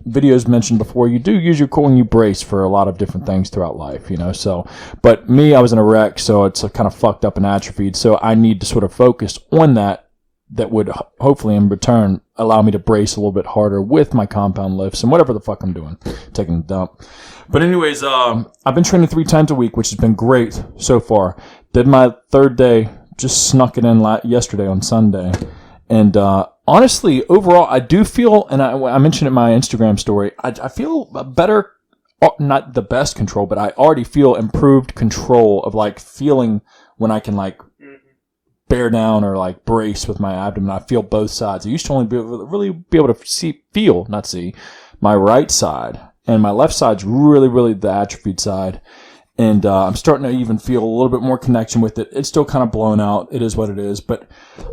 videos mentioned before, you do use your core and you brace for a lot of different things throughout life, so, but me, I was in a wreck, so it's kind of fucked up and atrophied, so I need to sort of focus on that would hopefully in return allow me to brace a little bit harder with my compound lifts and whatever the fuck I'm doing, taking a dump. But anyways, I've been training 3 times a week, which has been great so far. Did my 3rd day, just snuck it in yesterday on Sunday. And honestly, overall, I do feel, and I mentioned in my Instagram story, I feel better, not the best control, but I already feel improved control of like feeling when I can like bear down or like brace with my abdomen. I feel both sides. I used to only really be able to feel my right side, and my left side's really, really the atrophied side. And I'm starting to even feel a little bit more connection with it. It's still kind of blown out. It is what it is. But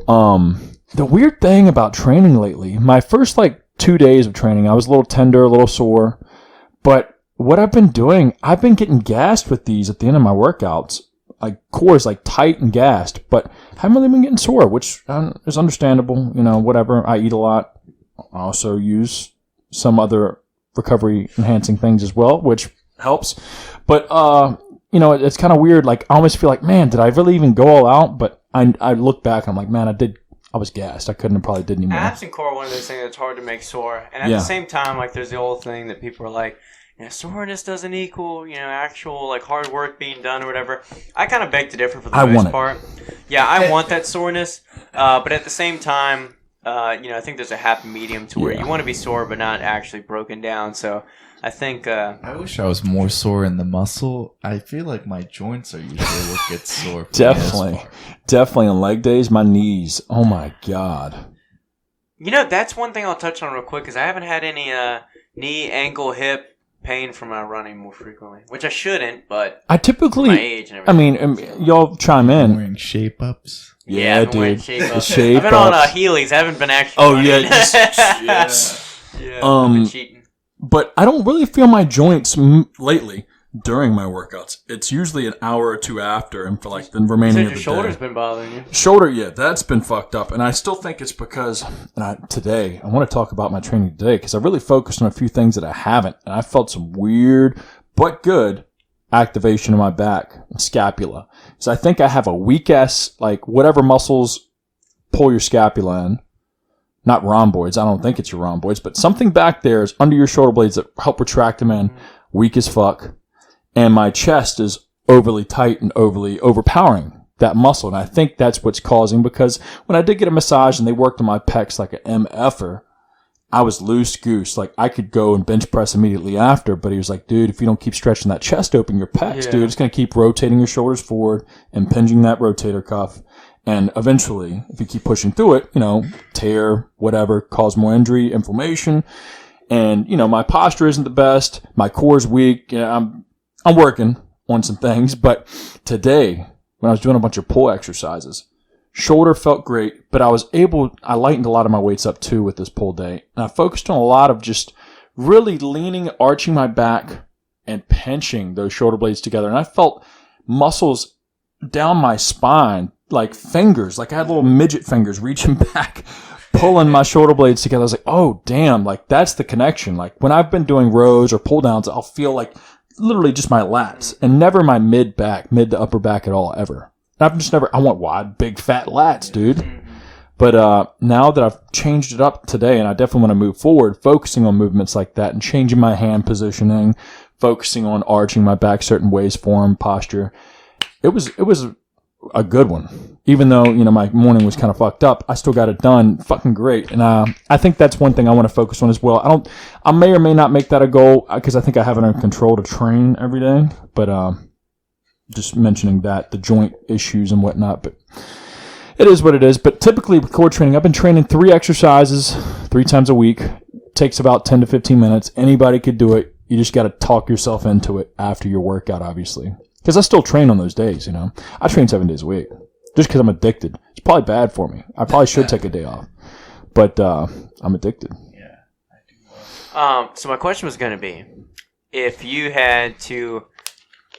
the weird thing about training lately, my first 2 days of training, I was a little tender, a little sore. But what I've been doing, I've been getting gassed with these at the end of my workouts. Core is tight and gassed, but haven't really been getting sore, which is understandable. Whatever. I eat a lot. I also use some other recovery enhancing things as well, which helps. But, it's kind of weird. I almost feel man, did I really even go all out? But I look back and I'm man, I was gassed. I couldn't have probably did anymore. Abs and core are one of those things that's hard to make sore. And at the same time, there's the old thing that people are soreness doesn't equal, actual hard work being done or whatever. I kind of beg to differ for the most part. Yeah, I want that soreness. But at the same time, I think there's a happy medium to where you want to be sore but not actually broken down. So I think... I wish I was more sore in the muscle. I feel like my joints are usually what gets sore. Definitely on leg days, my knees. Oh my God. That's one thing I'll touch on real quick is I haven't had any knee, ankle, hip pain from my running more frequently, which I shouldn't, but I typically... my age and everything. Y'all chime in. Wearing shape-ups. Yeah, dude. I've been on Heelys. I haven't been actually running. Yes. I've been cheating. But I don't really feel my joints lately during my workouts. It's usually an hour or two after, and for the remaining of the day. Your shoulder's been bothering you. Shoulder, yeah, that's been fucked up. And I still think it's because today, I want to talk about my training today because I really focused on a few things that I haven't. And I felt some weird, but good activation in my back and scapula. So I think I have a weak-ass, whatever muscles pull your scapula in. Not rhomboids. I don't think it's your rhomboids, but something back there is under your shoulder blades that help retract them in. Weak as fuck. And my chest is overly tight and overly overpowering that muscle. And I think that's what's causing, because when I did get a massage and they worked on my pecs like an MFer, I was loose goose. I could go and bench press immediately after, but he was dude, if you don't keep stretching that chest open, your pecs, dude, it's going to keep rotating your shoulders forward, impinging that rotator cuff. And eventually, if you keep pushing through it, tear, whatever, cause more injury, inflammation. And, my posture isn't the best. My core's weak. I'm working on some things, but today, when I was doing a bunch of pull exercises, shoulder felt great, but I lightened a lot of my weights up too with this pull day. And I focused on a lot of just really leaning, arching my back and pinching those shoulder blades together. And I felt muscles down my spine, fingers, I had little midget fingers reaching back, pulling my shoulder blades together. I was oh damn, that's the connection. When I've been doing rows or pull downs, I'll feel literally just my lats and never my mid to upper back at all, ever. I've just never, I want wide, big, fat lats, dude. But now that I've changed it up today, and I definitely want to move forward, focusing on movements like that and changing my hand positioning, focusing on arching my back certain ways, form, posture. It was a good one. Even though, my morning was kind of fucked up, I still got it done fucking great. And I think that's one thing I want to focus on as well. I may or may not make that a goal because I think I have it under control to train every day. But just mentioning that, the joint issues and whatnot. But it is what it is. But typically with core training, I've been training 3 exercises 3 times a week. Takes about 10 to 15 minutes. Anybody could do it. You just got to talk yourself into it after your workout, obviously. Because I still train on those days, I train 7 days a week. Just because I'm addicted. It's probably bad for me. I probably should take a day off. But I'm addicted. Yeah, I do. So my question was going to be, if you had to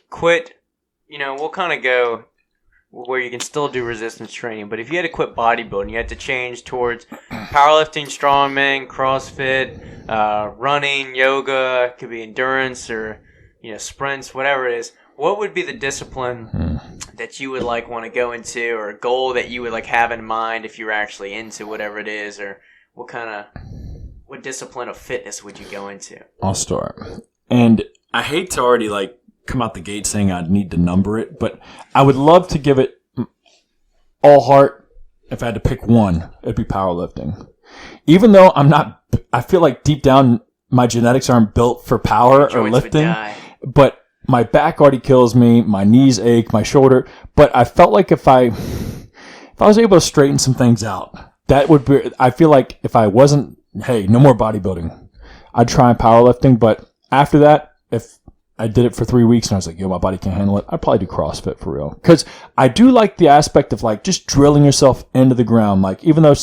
quit, we'll kind of go where you can still do resistance training, but if you had to quit bodybuilding, you had to change towards powerlifting, strongman, CrossFit, running, yoga, could be endurance or, sprints, whatever it is. What would be the discipline that you would want to go into, or a goal that you would have in mind if you're actually into whatever it is, or what discipline of fitness would you go into? I'll start. And I hate to already come out the gate saying I'd need to number it, but I would love to give it all heart. If I had to pick one, it'd be powerlifting. Even though I feel like deep down my genetics aren't built for power or lifting, but my back already kills me, my knees ache, my shoulder. But I felt like if I was able to straighten some things out, that would be, I feel like if I wasn't, hey, no more bodybuilding, I'd try powerlifting. But after that, if I did it for 3 weeks and I was like, yo, my body can't handle it. I'd probably do CrossFit for real. Because I do like the aspect of like just drilling yourself into the ground. Like even though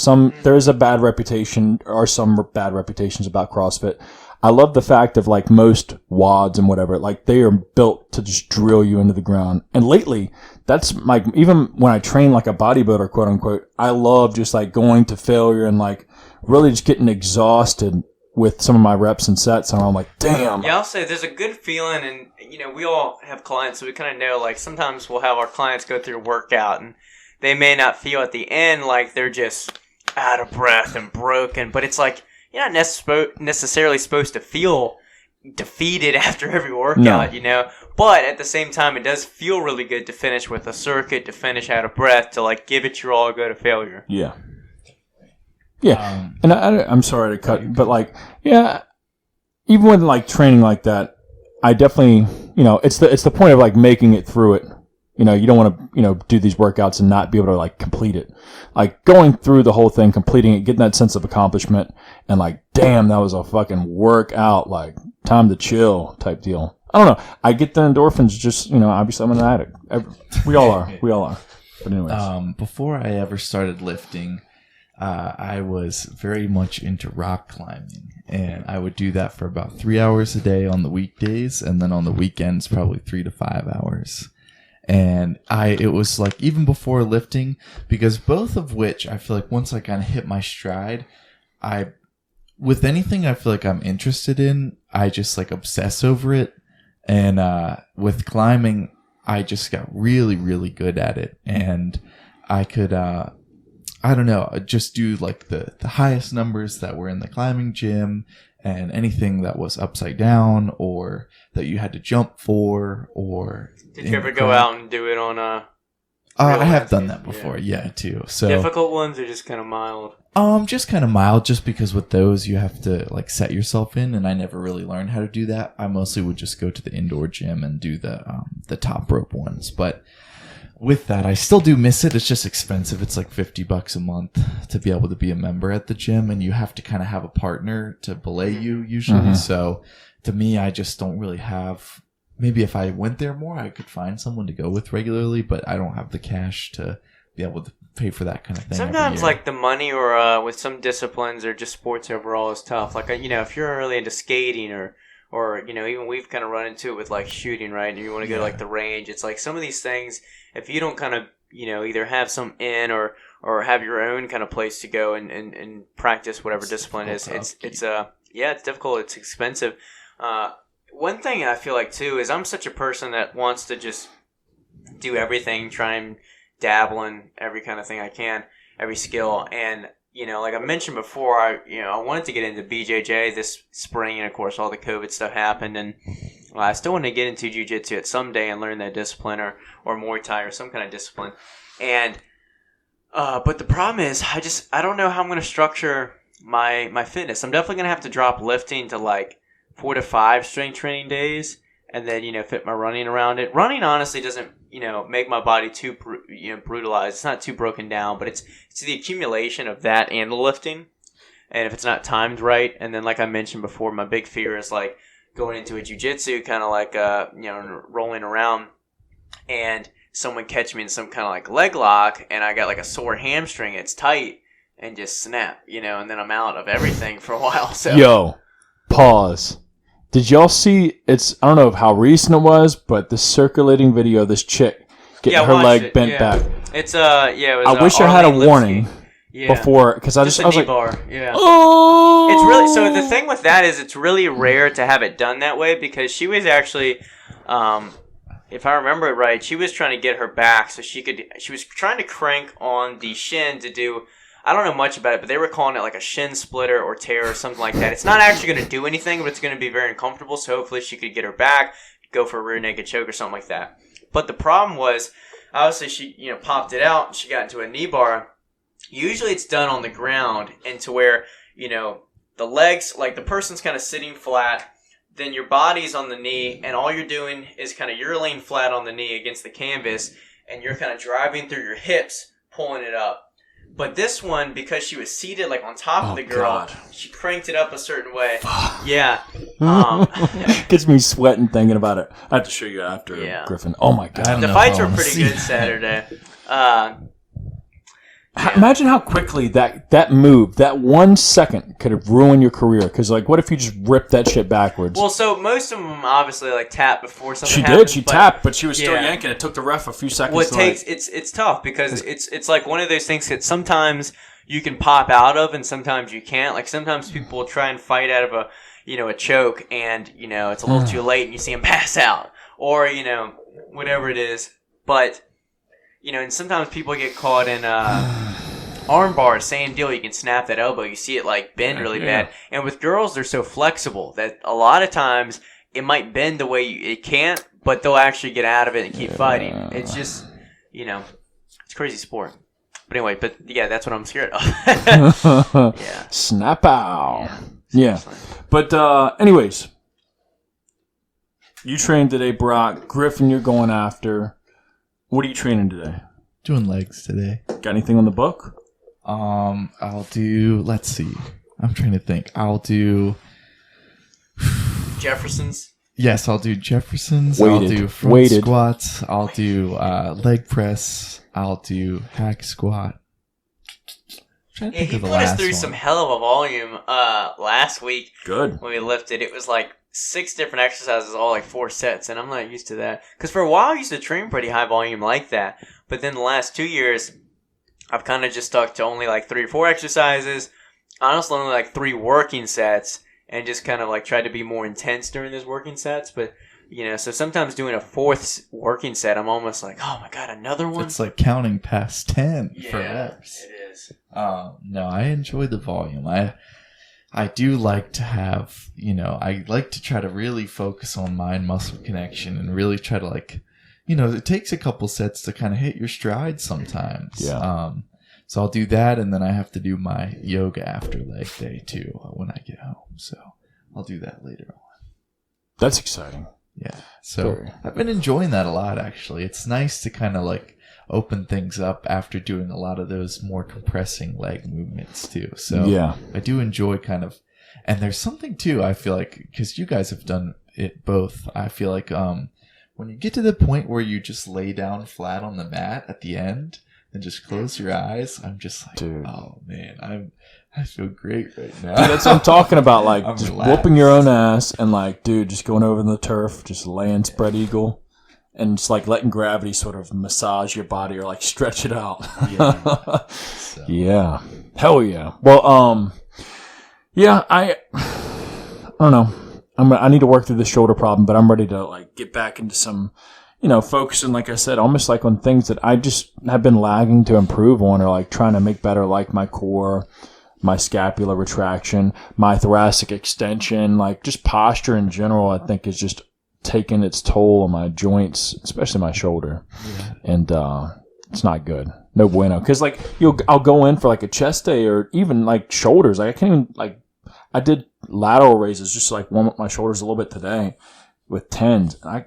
there is a bad reputation or some bad reputations about CrossFit, I love the fact of like most WODs and whatever, like they are built to just drill you into the ground. And lately, that's like, even when I train like a bodybuilder, quote unquote, I love just like going to failure and like really just getting exhausted with some of my reps and sets. And I'm like, damn. Yeah, I'll say there's a good feeling, and we all have clients, so we kind of know, like, sometimes we'll have our clients go through a workout and they may not feel at the end like they're just out of breath and broken, but it's like, you're not necessarily supposed to feel defeated after every workout, But at the same time, it does feel really good to finish with a circuit, to finish out of breath, to like give it your all, go to failure. Yeah. Yeah. And I'm sorry to cut, but like, yeah, even with like training like that, I definitely, it's the point of like making it through it. You don't want to, do these workouts and not be able to like complete it. Like going through the whole thing, completing it, getting that sense of accomplishment and like, damn, that was a fucking workout, like time to chill type deal. I don't know. I get the endorphins just, obviously I'm an addict. We all are. But anyways. Before I ever started lifting, I was very much into rock climbing, and I would do that for about 3 hours a day on the weekdays, and then on the weekends, probably 3 to 5 hours. And it was like even before lifting, because both of which I feel like once I kind of hit my stride, with anything I feel like I'm interested in, I just like obsess over it. And with climbing, I just got really, really good at it. And I could, I don't know, just do like the highest numbers that were in the climbing gym, and anything that was upside down or that you had to jump for, or did you ever go out and do it on I have done that before, yeah, too. So difficult ones are just kind of mild. Just kind of mild, just because with those you have to like set yourself in, and I never really learned how to do that. I mostly would just go to the indoor gym and do the top rope ones, but with that, I still do miss it. It's just expensive. It's like $50 a month to be able to be a member at the gym, and you have to kind of have a partner to belay you usually. Mm-hmm. So to me, I just don't really have. Maybe if I went there more, I could find someone to go with regularly, but I don't have the cash to be able to pay for that kind of thing. Sometimes like the money or with some disciplines or just sports overall is tough. Like, if you're really into skating or even we've kind of run into it with like shooting, right? And you want to go to like the range. It's like some of these things, if you don't kind of, either have some in or have your own kind of place to go and practice whatever discipline is, it's difficult. It's expensive. One thing I feel like too is I'm such a person that wants to just do everything, try and dabble in every kind of thing I can, every skill. And, like I mentioned before, I wanted to get into BJJ this spring, and of course all the COVID stuff happened, and I still want to get into jiu-jitsu at some day and learn that discipline or Muay Thai or some kind of discipline. And, but the problem is I don't know how I'm going to structure my fitness. I'm definitely going to have to drop lifting to like 4 to 5 strength training days, and then fit my running around it. Running honestly doesn't make my body too brutalized. It's not too broken down, but it's the accumulation of that and the lifting, and if it's not timed right. And then like I mentioned before, my big fear is like going into a jiu-jitsu kind of like rolling around, and someone catch me in some kind of like leg lock, and I got like a sore hamstring. It's tight and just snap, and then I'm out of everything for a while. So yo, pause. Did y'all see, I don't know how recent it was, but the circulating video of this chick getting her leg bent back. It's, it was, I wish I had a warning before, because I was like, bar. Yeah. Oh! It's really, so the thing with that is it's really rare to have it done that way, because she was actually, if I remember it right, she was trying to get her back so she was trying to crank on the shin to do, I don't know much about it, but they were calling it like a shin splitter or tear or something like that. It's not actually going to do anything, but it's going to be very uncomfortable. So hopefully she could get her back, go for a rear naked choke or something like that. But the problem was, obviously she popped it out and she got into a knee bar. Usually it's done on the ground, and to where the legs, like the person's kind of sitting flat, then your body's on the knee, and all you're doing is kind of you're laying flat on the knee against the canvas, and you're kind of driving through your hips, pulling it up. But this one, because she was seated like on top of the girl, God. she cranked it up a certain way. Yeah. Gets me sweating thinking about it. I have to show you after, Griffin. Oh my God. The fights were pretty good Saturday. Imagine how quickly that move, that 1 second, could have ruined your career. Because, like, what if you just ripped that shit backwards? Well, so most of them obviously like tapped before something she happened. She tapped, but she was still yanking. It took the ref a few seconds. Well, it's tough because it's like one of those things that sometimes you can pop out of and sometimes you can't. Like sometimes people will try and fight out of a choke and it's a little too late and you see them pass out or whatever it is. But and sometimes people get caught in arm bars, same deal. You can snap that elbow. You see it like bend really bad. And with girls, they're so flexible that a lot of times it might bend the way it can't, but they'll actually get out of it and keep fighting. It's just, it's a crazy sport. But anyway, that's what I'm scared of. Snap out. Yeah. But anyways, you trained today, Brock. Griffin, you're going after. What are you training today? Doing legs today. Got anything on the book? I'll do, let's see. I'm trying to think. I'll do Jeffersons. Yes, I'll do Jeffersons. Weighted. I'll do front squats. I'll do leg press. I'll do hack squat. I'm trying to think He of the put us last through one. some hell of a volume last week. Good. When we lifted, it was like 6 different exercises, all like 4 sets, and I'm not used to that. Because for a while, I used to train pretty high volume like that. But then the last 2 years, I've kind of just stuck to only like 3 or 4 exercises. Honestly, only like 3 working sets, and just kind of like tried to be more intense during those working sets. But so sometimes doing a 4th working set, I'm almost like, oh my god, another one. It's like counting past 10 for reps. It is. No, I enjoy the volume. I do like to have, I like to try to really focus on mind-muscle connection and really try to it takes a couple sets to kind of hit your stride sometimes. Yeah. So I'll do that, and then I have to do my yoga after leg day too when I get home. So I'll do that later on. That's exciting. Yeah. So I've been enjoying that a lot, actually. It's nice to kind of open things up after doing a lot of those more compressing leg movements too. So yeah. I do enjoy and there's something too, I feel like, because you guys have done it both. I feel like when you get to the point where you just lay down flat on the mat at the end and just close your eyes, I'm just like, dude. Oh man, I feel great right now. Dude, that's what I'm talking about. Like just relaxed. whooping your own ass and dude, just going over the turf, just laying spread eagle. And just letting gravity sort of massage your body or stretch it out. Yeah. Yeah. Hell yeah. Well, yeah, I don't know. I need to work through this shoulder problem, but I'm ready to get back into some, focusing, like I said, almost on things that I just have been lagging to improve on or trying to make better, my core, my scapular retraction, my thoracic extension, just posture in general, I think is just taken its toll on my joints, especially my shoulder. Yeah. And it's not good. No bueno. Because I'll go in for a chest day or even shoulders. I can't even I did lateral raises just to warm up my shoulders a little bit today with 10s. And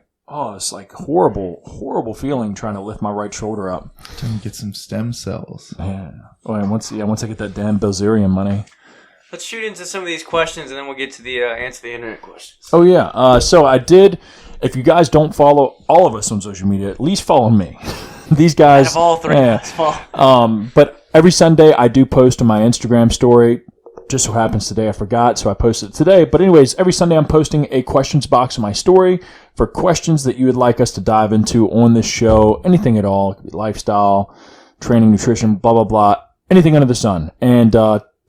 it's horrible feeling trying to lift my right shoulder up. Trying to get some stem cells. Yeah. Oh, and once I get that damn Bilzerian money. Let's shoot into some of these questions, and then we'll get to the answer the internet questions. Oh, yeah. So I did. If you guys don't follow all of us on social media, at least follow me. These guys. I have all 3 of us. But every Sunday, I do post on my Instagram story. Just so happens today I forgot, so I posted it today. But anyways, every Sunday I'm posting a questions box in my story for questions that you would like us to dive into on this show. Anything at all. Lifestyle, training, nutrition, blah, blah, blah. Anything under the sun. And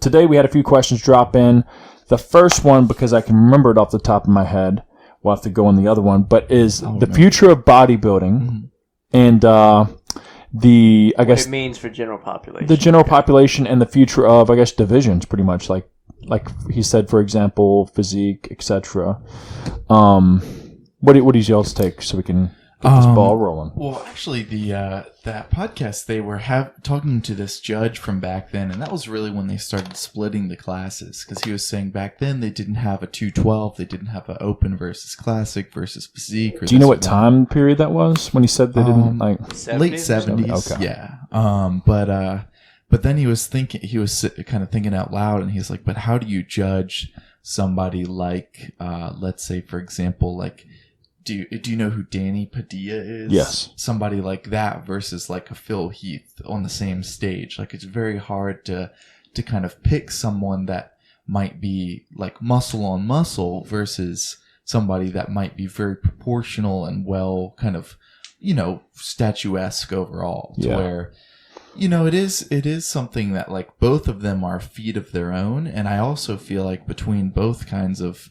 today we had a few questions drop in. The first one, because I can remember it off the top of my head, we'll have to go on the other one, but is the future of bodybuilding and what it means for general population. The general population and the future of, divisions, pretty much. Like he said, for example, physique, etc. What is y'all's take so we can get this ball rolling? Well, actually, that podcast, they were talking to this judge from back then, and that was really when they started splitting the classes, because he was saying back then they didn't have a 212, they didn't have an open versus classic versus physique. Do you know what time period that was when he said they didn't late 70s? Okay. Yeah. But then he was kind of thinking out loud, and he's like, but how do you judge somebody like, let's say, for example, like, do you know who Danny Padilla is? Yes. Somebody like that versus like a Phil Heath on the same stage. Like, it's very hard to kind of pick someone that might be like muscle on muscle versus somebody that might be very proportional and well kind of, statuesque overall. To where, it is something that like both of them are a feat of their own. And I also feel like between both kinds of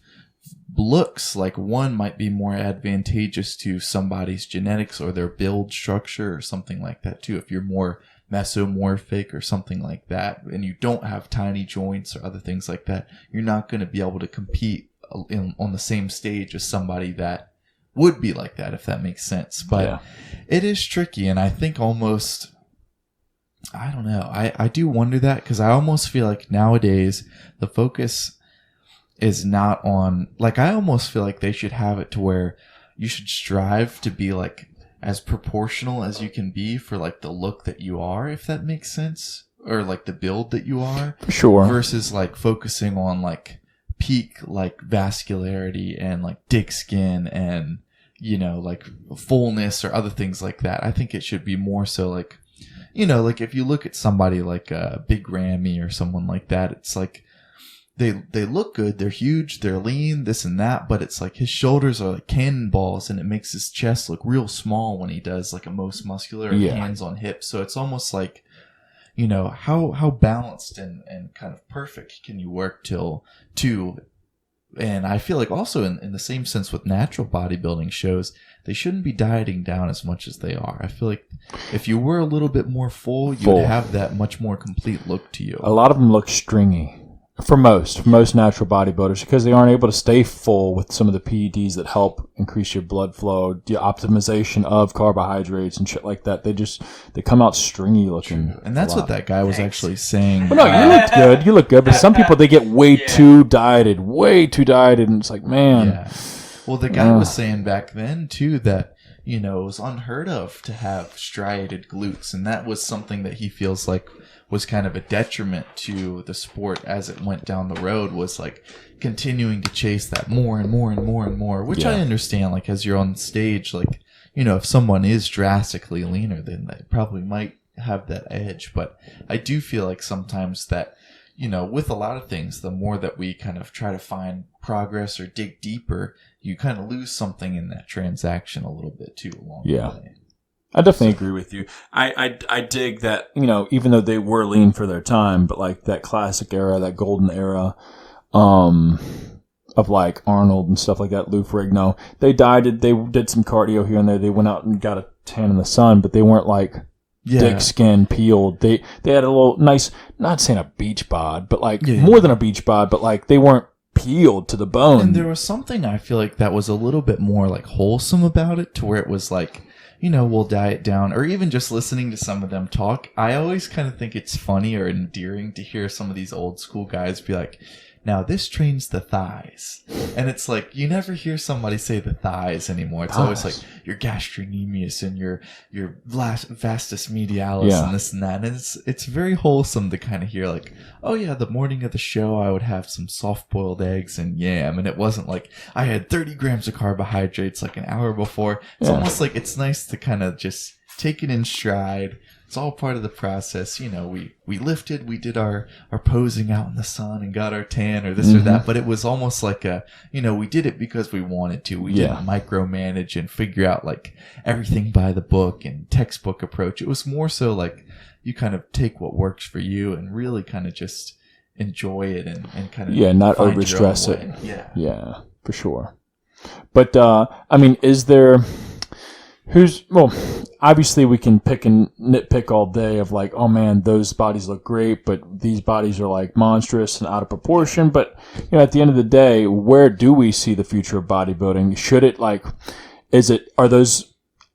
looks, like one might be more advantageous to somebody's genetics or their build structure or something like that too. If you're more mesomorphic or something like that, and you don't have tiny joints or other things like that, you're not going to be able to compete on the same stage as somebody that would be like that, if that makes sense. But it is tricky, and I think almost, I don't know, I do wonder that, because I almost feel like nowadays the focus is not on, like, I almost feel like they should have it to where you should strive to be like as proportional as you can be for like the look that you are, if that makes sense, or like the build that you are. Sure. Versus like focusing on like peak like vascularity and like dick skin and, like fullness or other things like that. I think it should be more so like, like if you look at somebody like Big Ramy or someone like that, it's like, they look good, they're huge, they're lean, this and that, but it's like his shoulders are like cannonballs, and it makes his chest look real small when he does like a most muscular hands on hips. So it's almost like, how balanced and kind of perfect can you work to, and I feel like also in the same sense with natural bodybuilding shows, they shouldn't be dieting down as much as they are. I feel like if you were a little bit more full, you'd have that much more complete look to you. A lot of them look stringy. For most natural bodybuilders, because they aren't able to stay full with some of the PEDs that help increase your blood flow, the optimization of carbohydrates and shit like that. They come out stringy looking. And that's what that guy was actually saying. Well, no, you looked good. You look good. But some people, they get way too dieted. And it's like, man. Yeah. Well, the guy was saying back then, too, that, it was unheard of to have striated glutes. And that was something that he feels like was kind of a detriment to the sport as it went down the road, was like continuing to chase that more and more and more and more, which I understand, like as you're on stage, like, if someone is drastically leaner, then they probably might have that edge. But I do feel like sometimes that, with a lot of things, the more that we kind of try to find progress or dig deeper, you kind of lose something in that transaction a little bit too along the way. I definitely agree with you. I dig that, even though they were lean for their time, but like that classic era, that golden era, of like Arnold and stuff like that, Lou Ferrigno, they did some cardio here and there. They went out and got a tan in the sun, but they weren't like dick skin peeled. They had a little nice, not saying a beach bod, but like more than a beach bod, but like they weren't peeled to the bone. And there was something I feel like that was a little bit more like wholesome about it, to where it was like, we'll diet down, or even just listening to some of them talk. I always kind of think it's funny or endearing to hear some of these old school guys be like, now this trains the thighs. And it's like, you never hear somebody say the thighs anymore. It's always like your gastrocnemius and your vastus medialis and this and that. And it's very wholesome to kind of hear like, oh yeah, the morning of the show I would have some soft boiled eggs and yam. And it wasn't like I had 30 grams of carbohydrates like an hour before. It's almost like it's nice to kind of just take it in stride. It's all part of the process. We lifted, we did our posing out in the sun and got our tan or this or that, but it was almost like we did it because we wanted to. We didn't micromanage and figure out like everything by the book and textbook approach. It was more so like you kind of take what works for you and really kind of just enjoy it and kind of not overstress it. Yeah, for sure. But is there? Obviously we can pick and nitpick all day of like, oh man, those bodies look great, but these bodies are like monstrous and out of proportion. But, at the end of the day, where do we see the future of bodybuilding? Should it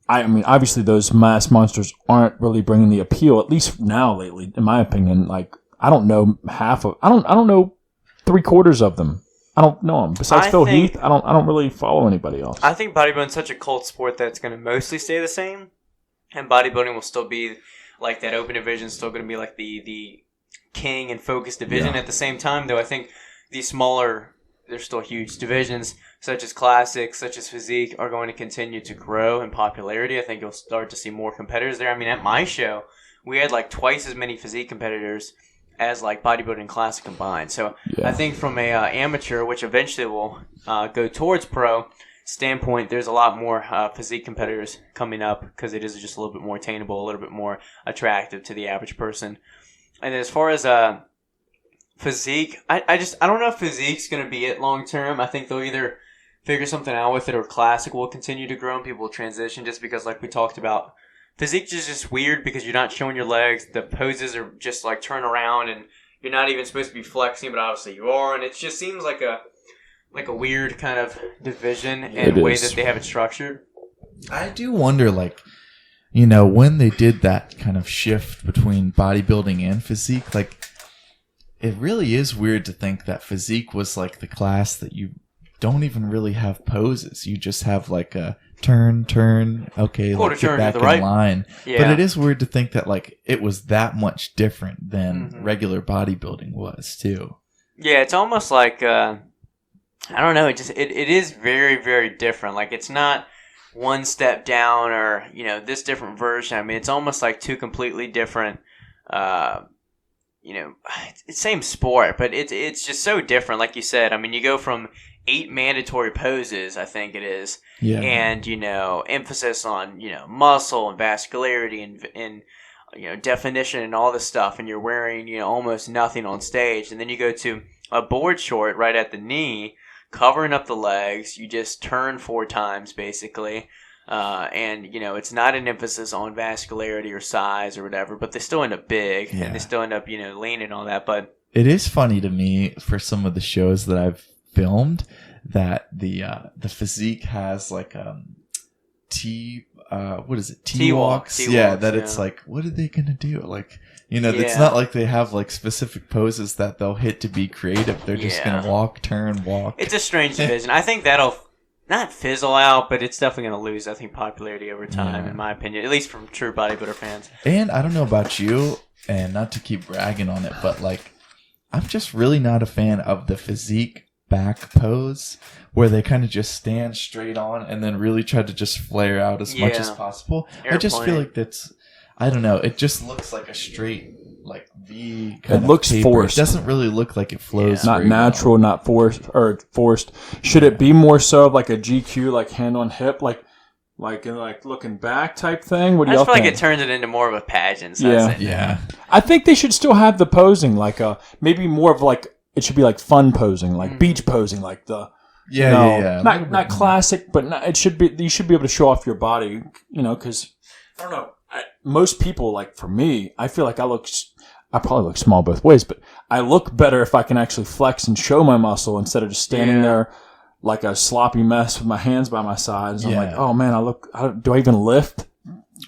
obviously those mass monsters aren't really bringing the appeal, at least now lately, in my opinion. Like, I don't know I don't know 3/4 of them. I don't know him. Besides Phil Heath, I don't really follow anybody else. I think bodybuilding is such a cult sport that it's going to mostly stay the same, and bodybuilding will still be like that open division is still going to be like the king and focus division. At the same time, though, I think these smaller, they're still huge divisions, such as classic, such as physique, are going to continue to grow in popularity. I think you'll start to see more competitors there. I mean, at my show, we had like twice as many physique competitors as like bodybuilding and classic combined. So I think from a amateur, which eventually will go towards pro standpoint, there's a lot more physique competitors coming up because it is just a little bit more attainable, a little bit more attractive to the average person. And as far as physique, I don't know if physique's going to be it long term. I think they'll either figure something out with it or classic will continue to grow and people will transition just because, like we talked about, physique is just weird because you're not showing your legs. The poses are just like turn around and you're not even supposed to be flexing, but obviously you are. And it just seems like a weird kind of division and way that they have it structured. I do wonder, like, you know, when they did that kind of shift between bodybuilding and physique, like, it really is weird to think that physique was like the class that you don't even really have poses. You just have like a turn, okay, let's get back in line. Yeah. But it is weird to think that like it was that much different than regular bodybuilding was too. Yeah, it's almost like I don't know. It is very, very different. Like it's not one step down or this different version. I mean, it's almost like two completely different. It's same sport, but it's just so different. Like you said, I mean, you go from 8 mandatory poses, I think it is, and emphasis on muscle and vascularity and definition and all this stuff, and you're wearing almost nothing on stage, and then you go to a board short right at the knee, covering up the legs. You just turn 4 times basically. And it's not an emphasis on vascularity or size or whatever, but they still end up big and they still end up, lean and all that. But it is funny to me for some of the shows that I've filmed that the physique has like T-walks. It's like, what are they gonna do? Like, it's not like they have like specific poses that they'll hit to be creative. They're just gonna walk, turn, walk. It's a strange division. I think that'll not fizzle out, but it's definitely going to lose, I think, popularity over time, in my opinion, at least from true bodybuilder fans. And I don't know about you, and not to keep bragging on it, but like, I'm just really not a fan of the physique back pose where they kind of just stand straight on and then really try to just flare out as much as possible. I just feel like that's, I don't know, it just looks like a straight like V kind it looks taper. Forced. It doesn't really look like it flows. Not natural, not forced. Should it be more so like a GQ, like hand on hip, like looking back type thing? What do I y'all just feel think? like it turns it into more of a pageant. So yeah. I think they should still have the posing, like maybe more of like it should be like fun posing, like beach posing, like the not classic, but it should be. You should be able to show off your body, because I don't know. Most people, like for me, I feel like I probably look small both ways, but I look better if I can actually flex and show my muscle instead of just standing there like a sloppy mess with my hands by my sides. I'm like, oh man, do I even lift?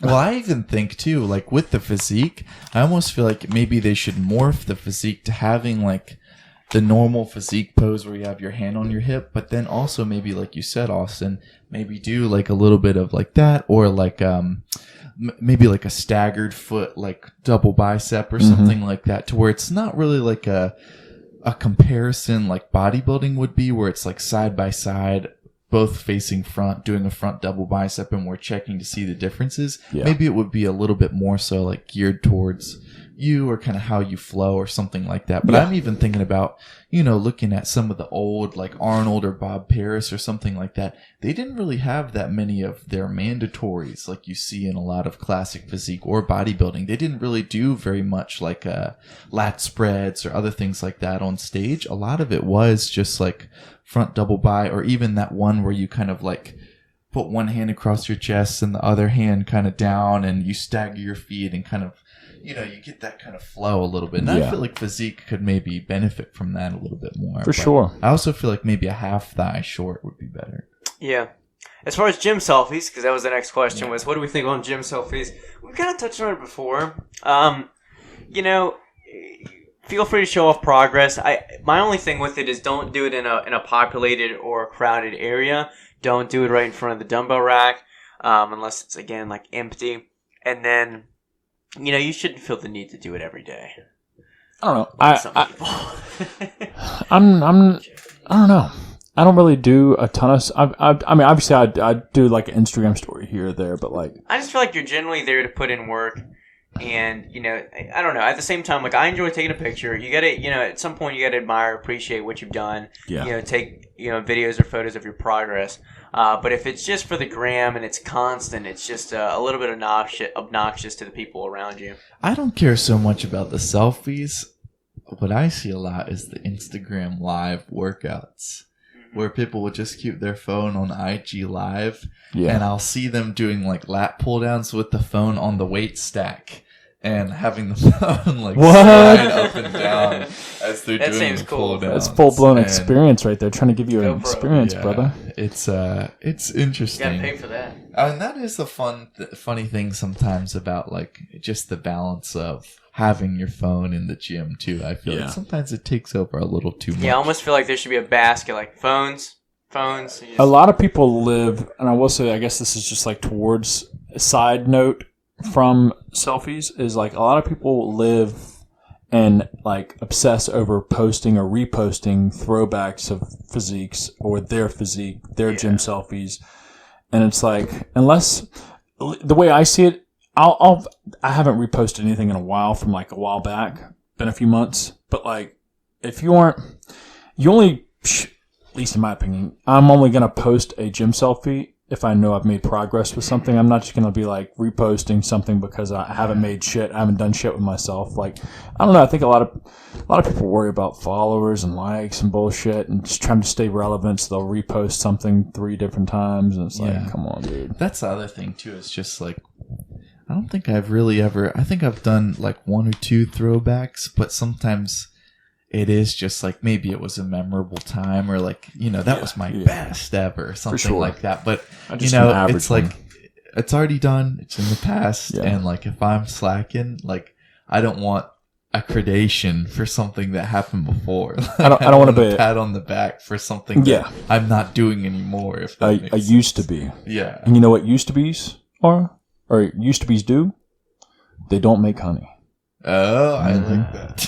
Well, I even think too, like with the physique, I almost feel like maybe they should morph the physique to having like the normal physique pose where you have your hand on your hip, but then also maybe like you said, Austin, maybe do like a little bit of like that, or like maybe like a staggered foot, like double bicep or something like that, to where it's not really like a comparison like bodybuilding would be, where it's like side by side, both facing front, doing a front double bicep, and we're checking to see the differences. Maybe it would be a little bit more so like geared towards you or kind of how you flow or something like that. But I'm even thinking about, looking at some of the old like Arnold or Bob Paris or something like that. They didn't really have that many of their mandatories like you see in a lot of classic physique or bodybuilding. They didn't really do very much like lat spreads or other things like that on stage. A lot of it was just like front double bi, or even that one where you kind of like put one hand across your chest and the other hand kind of down and you stagger your feet and kind of, you get that kind of flow a little bit. And I feel like physique could maybe benefit from that a little bit more. For sure. I also feel like maybe a half thigh short would be better. Yeah. As far as gym selfies, because that was the next question, was what do we think on gym selfies? We've kind of touched on it before. Feel free to show off progress. My only thing with it is don't do it in a populated or crowded area. Don't do it right in front of the dumbbell rack, unless it's again like empty. And then you shouldn't feel the need to do it every day. I don't know. Like some people. I don't know. I don't really do a ton of. I mean, obviously, I do like an Instagram story here or there, but like, I just feel like you're generally there to put in work, and I don't know. At the same time, like I enjoy taking a picture. You gotta, at some point, you gotta admire, appreciate what you've done. Yeah. Take videos or photos of your progress. But if it's just for the gram and it's constant, it's just a little bit obnoxious to the people around you. I don't care so much about the selfies. What I see a lot is the Instagram live workouts, where people will just keep their phone on IG Live, and I'll see them doing like lat pull downs with the phone on the weight stack and having the phone like slide up and down as they're doing the pull downs. That's full blown experience right there. Trying to give you an experience, brother. It's interesting. You gotta pay for that. And that is the funny thing sometimes about like just the balance of having your phone in the gym too. I feel like sometimes it takes over a little too much. Yeah, I almost feel like there should be a basket like phones. A lot of people live, and I will say, I guess this is just like towards a side note from selfies, is like a lot of people live and like obsess over posting or reposting throwbacks of physiques or their physique, their gym selfies. And it's like, unless the way I see it, I haven't reposted anything in a while from like a while back, been a few months, but like if you aren't, at least in my opinion, I'm only going to post a gym selfie if I know I've made progress with something. I'm not just going to be like reposting something because I haven't made shit. I haven't done shit with myself. Like, I don't know. I think a lot of people worry about followers and likes and bullshit and just trying to stay relevant. So they'll repost something 3 different times. And it's like, come on, dude. That's the other thing too. It's just like, I don't think I've really ever, I think I've done like 1 or 2 throwbacks, but sometimes it is just like maybe it was a memorable time or like, that was my best ever or something like that. But, it's like, it's already done. It's in the past. Yeah. And like, if I'm slacking, like, I don't want accreditation for something that happened before. I don't want to be a pat on the back for something that I'm not doing anymore. If that makes sense. Used to be. Yeah. And you know what used to be's are? Or used to be's do? They don't make honey. Oh, I like that.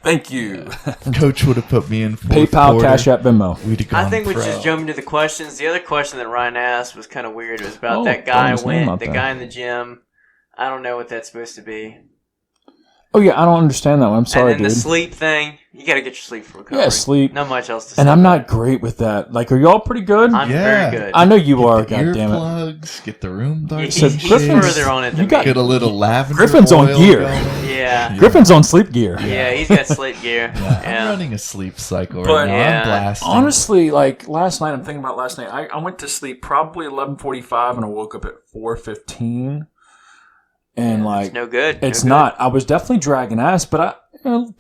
Thank you. Coach would have put me in PayPal, quarter. Cash App, Venmo. I think we just jump into the questions. The other question that Ryan asked was kind of weird. It was about that guy guy in the gym. I don't know what that's supposed to be. Oh, yeah, I don't understand that one. I'm sorry, and then dude. the sleep thing. You got to get your sleep for recovery. Yeah, sleep. Not much else to say. And I'm not great with that. Like, are y'all pretty good? I'm very good. I know you are, goddammit. Earplugs, get the room dark. He's further on it than me. Get a little lavender Griffin's oil on gear. Yeah. Griffin's on sleep gear. Yeah, he's got sleep gear. I'm running a sleep cycle right now. I'm blasting. Honestly, like, last night, I'm thinking about last night. I went to sleep probably 11:45 and I woke up at 4:15. And like, it's no good. It's not. I was definitely dragging ass, but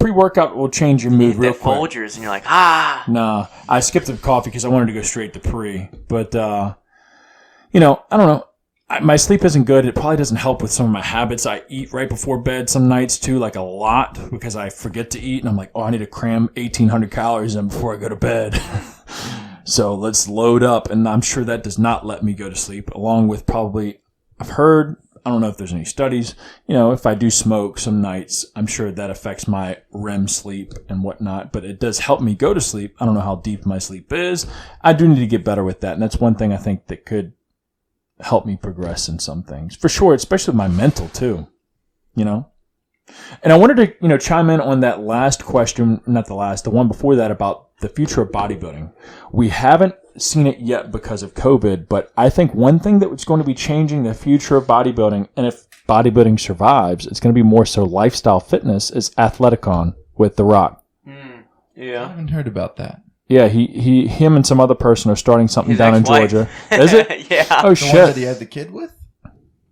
pre-workout will change your mood real quick. Folgers, and you're like, ah. Nah, I skipped the coffee because I wanted to go straight to pre. But I don't know. My sleep isn't good. It probably doesn't help with some of my habits. I eat right before bed some nights too, like a lot, because I forget to eat, and I'm like, I need to cram 1,800 calories in before I go to bed. So let's load up, and I'm sure that does not let me go to sleep. Along with probably, I've heard. I don't know if there's any studies. If I do smoke some nights, I'm sure that affects my REM sleep and whatnot, but it does help me go to sleep. I don't know how deep my sleep is. I do need to get better with that, and that's one thing I think that could help me progress in some things. For sure, especially with my mental too, And I wanted to, chime in on that last question, not the last, the one before that about the future of bodybuilding. We haven't seen it yet because of COVID, but I think one thing that was going to be changing the future of bodybuilding, and if bodybuilding survives, it's going to be more so lifestyle fitness, is Athleticon with The Rock. Yeah. I haven't heard about that. Yeah, him and some other person are starting something down in Georgia. Is it? Yeah. Oh, shit. The one that he had the kid with?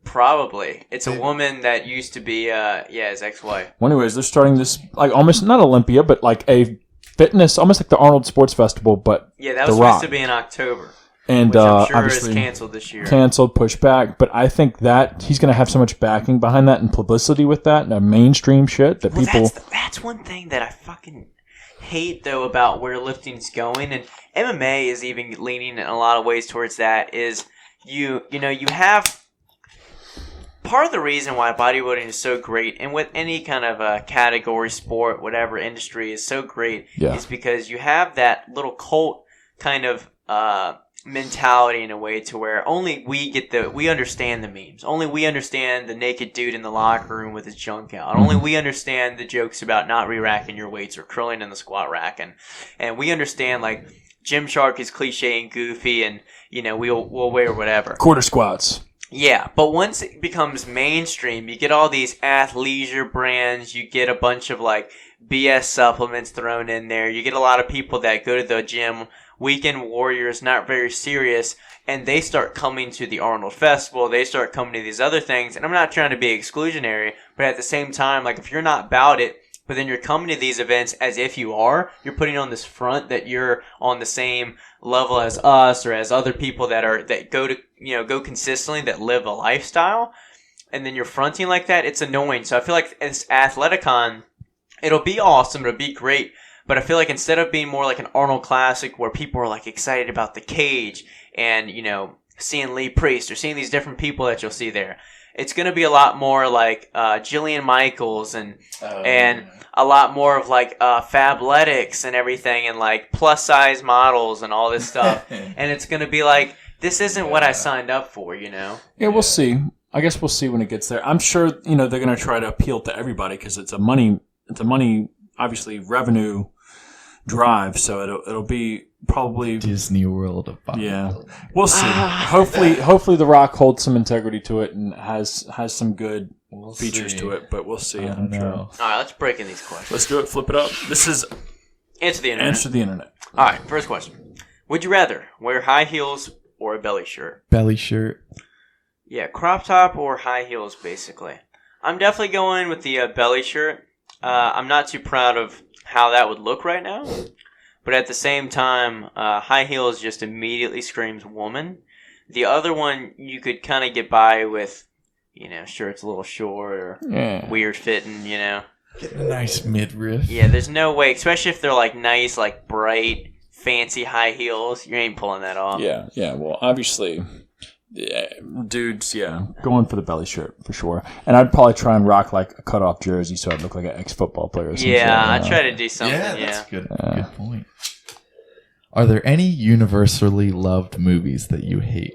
Probably. It's a woman that used to be, his ex-wife. Well, anyways, they're starting this, like, almost, not Olympia, but like a fitness, almost like the Arnold Sports Festival, but yeah, that was supposed to be in October, and which I'm sure obviously is canceled this year. Canceled, pushed back. But I think that he's going to have so much backing behind that and publicity with that and mainstream shit that people. That's one thing that I fucking hate though about where lifting's going, and MMA is even leaning in a lot of ways towards that. Is you have part of the reason why bodybuilding is so great, and with any kind of category, sport, whatever industry is so great, is because you have that little cult kind of mentality in a way to where only we understand the memes. Only we understand the naked dude in the locker room with his junk out. Only we understand the jokes about not re-racking your weights or curling in the squat rack. And we understand, like, Gymshark is cliche and goofy and, we'll wear whatever. Quarter squats. Yeah, but once it becomes mainstream, you get all these athleisure brands, you get a bunch of, like, BS supplements thrown in there, you get a lot of people that go to the gym, weekend warriors, not very serious, and they start coming to the Arnold Festival, they start coming to these other things, and I'm not trying to be exclusionary, but at the same time, like, if you're not about it, but then you're coming to these events as if you're putting on this front that you're on the same level as us or as other people that go consistently, that live a lifestyle, and then you're fronting like that, it's annoying. So I feel like as Athleticon, it'll be awesome, it'll be great, but I feel like instead of being more like an Arnold Classic where people are like excited about the cage and, seeing Lee Priest or seeing these different people that you'll see there, it's going to be a lot more like Jillian Michaels and a lot more of like Fabletics and everything and like plus size models and all this stuff. And it's going to be like, this isn't what I signed up for, Yeah, we'll see. I guess we'll see when it gets there. I'm sure, they're going to try to appeal to everybody because it's a money, obviously revenue drive. So it'll be probably Disney World of bodybuilding. Yeah, we'll see. Hopefully, The Rock holds some integrity to it and has some good features to it. But we'll see. I'm sure. All right, let's break in these questions. Let's do it. Flip it up. This is Answer the Internet. Answer the Internet. All right, first question: would you rather wear high heels or a belly shirt? Belly shirt. Yeah, crop top or high heels, basically. I'm definitely going with the belly shirt. I'm not too proud of how that would look right now. But at the same time, high heels just immediately screams woman. The other one, you could kind of get by with, shirts a little short or weird fitting, Getting a nice midriff. Yeah, there's no way, especially if they're like nice, like bright, fancy high heels. You ain't pulling that off. Yeah. Well, obviously, dudes, going for the belly shirt for sure. And I'd probably try and rock like a cutoff jersey so I'd look like an ex-football player. Or something. I try to do something. Yeah, that's good. Good point. Are there any universally loved movies that you hate?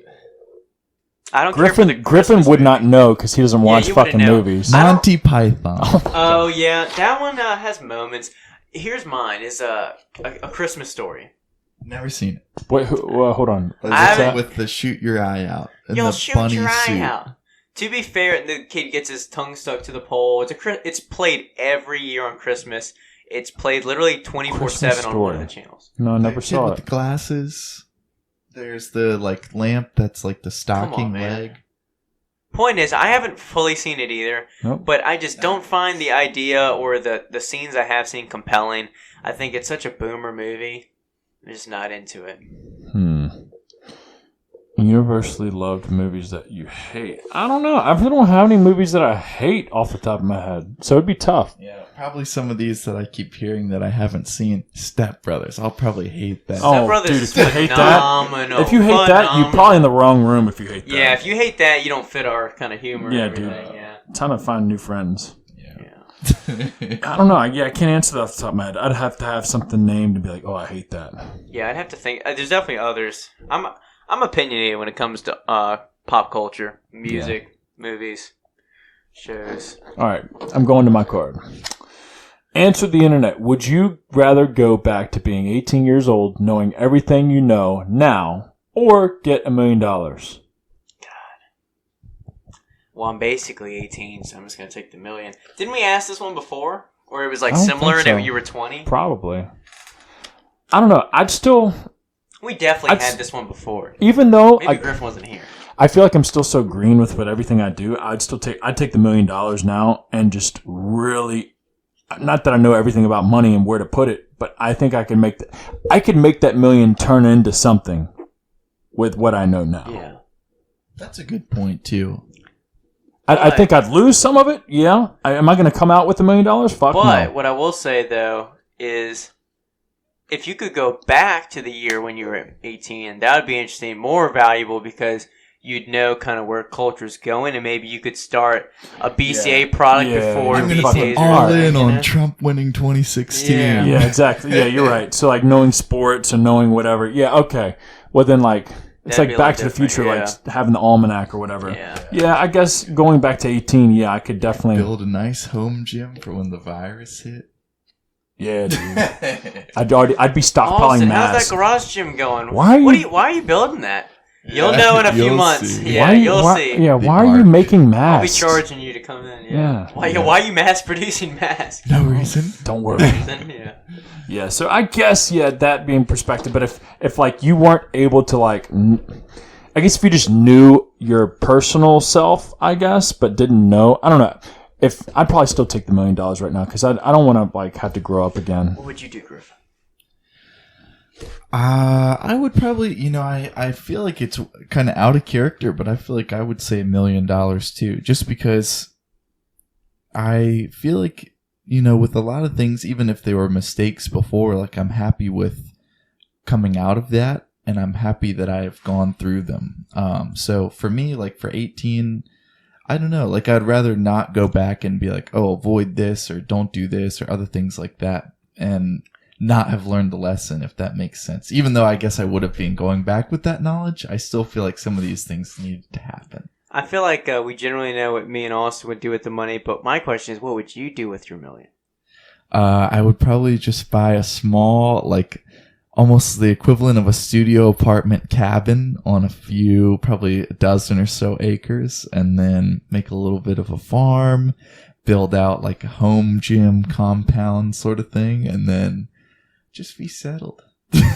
I don't care for the Griffin would not know because he doesn't watch fucking movies. Monty Python. Oh, yeah. That one has moments. Here's mine. Is a Christmas Story. Never seen it. Wait, hold on. With the shoot your eye out. And You'll the shoot bunny your eye suit. out. To be fair, the kid gets his tongue stuck to the pole. It's played every year on Christmas. It's played literally 24/7 on one of the channels. No, I never saw with it. The glasses. There's the lamp that's like the stocking leg. Point is, I haven't fully seen it either, Nope. but I just don't find the idea or the scenes I have seen compelling. I think it's such a boomer movie. I'm just not into it. Universally loved movies that you hate. I don't know. I really don't have any movies that I hate off the top of my head. So it'd be tough. Yeah, probably some of these that I keep hearing that I haven't seen. Step Brothers. I'll probably hate that. Oh, dude, if you hate that, you're probably in the wrong room if you hate that. Yeah, if you hate that, you don't fit our kind of humor. Yeah, and dude. Yeah. Time to find new friends. Yeah. I don't know. I can't answer that off the top of my head. I'd have to have something named to be like, oh, I hate that. Yeah, I'd have to think. There's definitely others. I'm opinionated when it comes to pop culture, music, movies, shows. All right, I'm going to my card. Answer the Internet. Would you rather go back to being 18 years old, knowing everything you know now, or get $1 million? God. Well, I'm basically 18, so I'm just going to take the $1 million. Didn't we ask this one before? Or it was like similar and you were 20? Probably. I don't know. I'd still... We definitely had this one before. Even though maybe Griffin wasn't here. I feel like I'm still so green with everything I do. I'd take the $1 million now and just really, not that I know everything about money and where to put it, but I think I can make that $1 million turn into something with what I know now. Yeah, that's a good point too. I think I'd lose some of it. Yeah. Am I going to come out with $1 million? Fuck no. But what I will say though is, if you could go back to the year when you were 18, that would be interesting, more valuable because you'd know kind of where culture's going, and maybe you could start a BCA product before I'm BCAs gonna are put all in you know? on Trump winning 2016. Yeah, exactly. Yeah, you're right. So like knowing sports and knowing whatever. Yeah, okay. Well then like it's That'd like be a Back lot to the different, Future, yeah. like having the almanac or whatever. Yeah. Yeah, I guess going back to 18, yeah, I could definitely. Build a nice home gym for when the virus hit. Yeah, dude. I'd be stockpiling Austin, masks. how's that garage gym going? Why are you- Why are you building that? You'll Yeah, know in a few you'll months. see. Yeah, you'll see. Yeah, Big why are you mark. making I'll be masks? charging you to come in. Yeah. Why are you mass producing masks? No reason. Don't worry. Yeah. Yeah, so I guess that being perspective, but if like you weren't able to like I guess if you just knew your personal self, I guess, but didn't know, I don't know. If I'd probably still take the $1 million right now cuz I don't want to like have to grow up again. What would you do, Griffin? I would probably, I feel like it's kind of out of character, but I feel like I would say $1 million too, just because I feel like, with a lot of things, even if they were mistakes before, like I'm happy with coming out of that, and I'm happy that I've gone through them. So for me, like for 18, I don't know, like I'd rather not go back and be like, oh, avoid this or don't do this or other things like that, and not have learned the lesson, if that makes sense. Even though I guess I would have been going back with that knowledge, I still feel like some of these things needed to happen. I feel like we generally know what me and Austin would do with the money, but my question is, what would you do with your $1 million? I would probably just buy a small, like almost the equivalent of a studio apartment cabin on probably a dozen or so acres, and then make a little bit of a farm, build out like a home gym compound sort of thing, and then just be settled.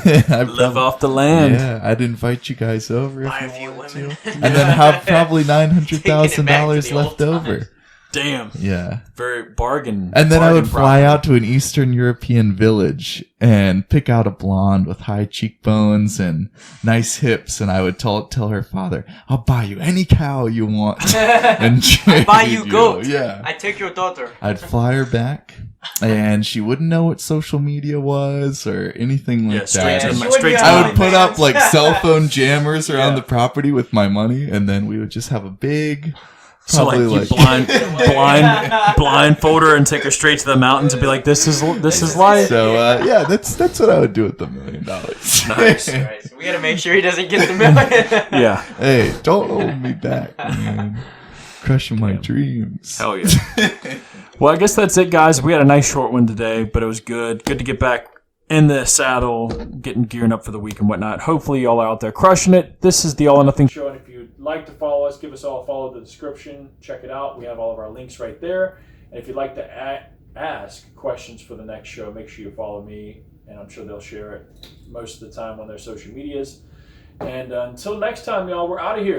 Live off the land. Yeah, I'd invite you guys over Buy a if few you wanted women. to. And then have probably $900,000 the old left over. times. Damn. Yeah. Very bargain. And then I would bargain fly problem. out to an Eastern European village and pick out a blonde with high cheekbones and nice hips, and I would tell her father, I'll buy you any cow you want. And I buy you trade goat. Yeah. I take your daughter. I'd fly her back, and she wouldn't know what social media was or anything like straight that. to she my, would straight be to on I my- would put up like cell phone jammers around Yeah. the property with my money, and then we would just have a big, So like probably you blindfold her and take her straight to the mountains and be like, this is life. So yeah, that's what I would do with the $1 million. Nice. Right, so we gotta make sure he doesn't get the $1 million. Yeah. Hey, don't hold me back, man. Crushing my dreams. Hell yeah. Well, I guess that's it, guys. We had a nice short one today, but it was good. Good to get back in the saddle, gearing up for the week and whatnot. Hopefully, y'all are out there crushing it. This is the All or Nothing Show, and if you'd like to follow us, give us all a follow in the description. Check it out. We have all of our links right there. And if you'd like to ask questions for the next show, make sure you follow me, and I'm sure they'll share it most of the time on their social medias. And until next time, y'all, we're out of here.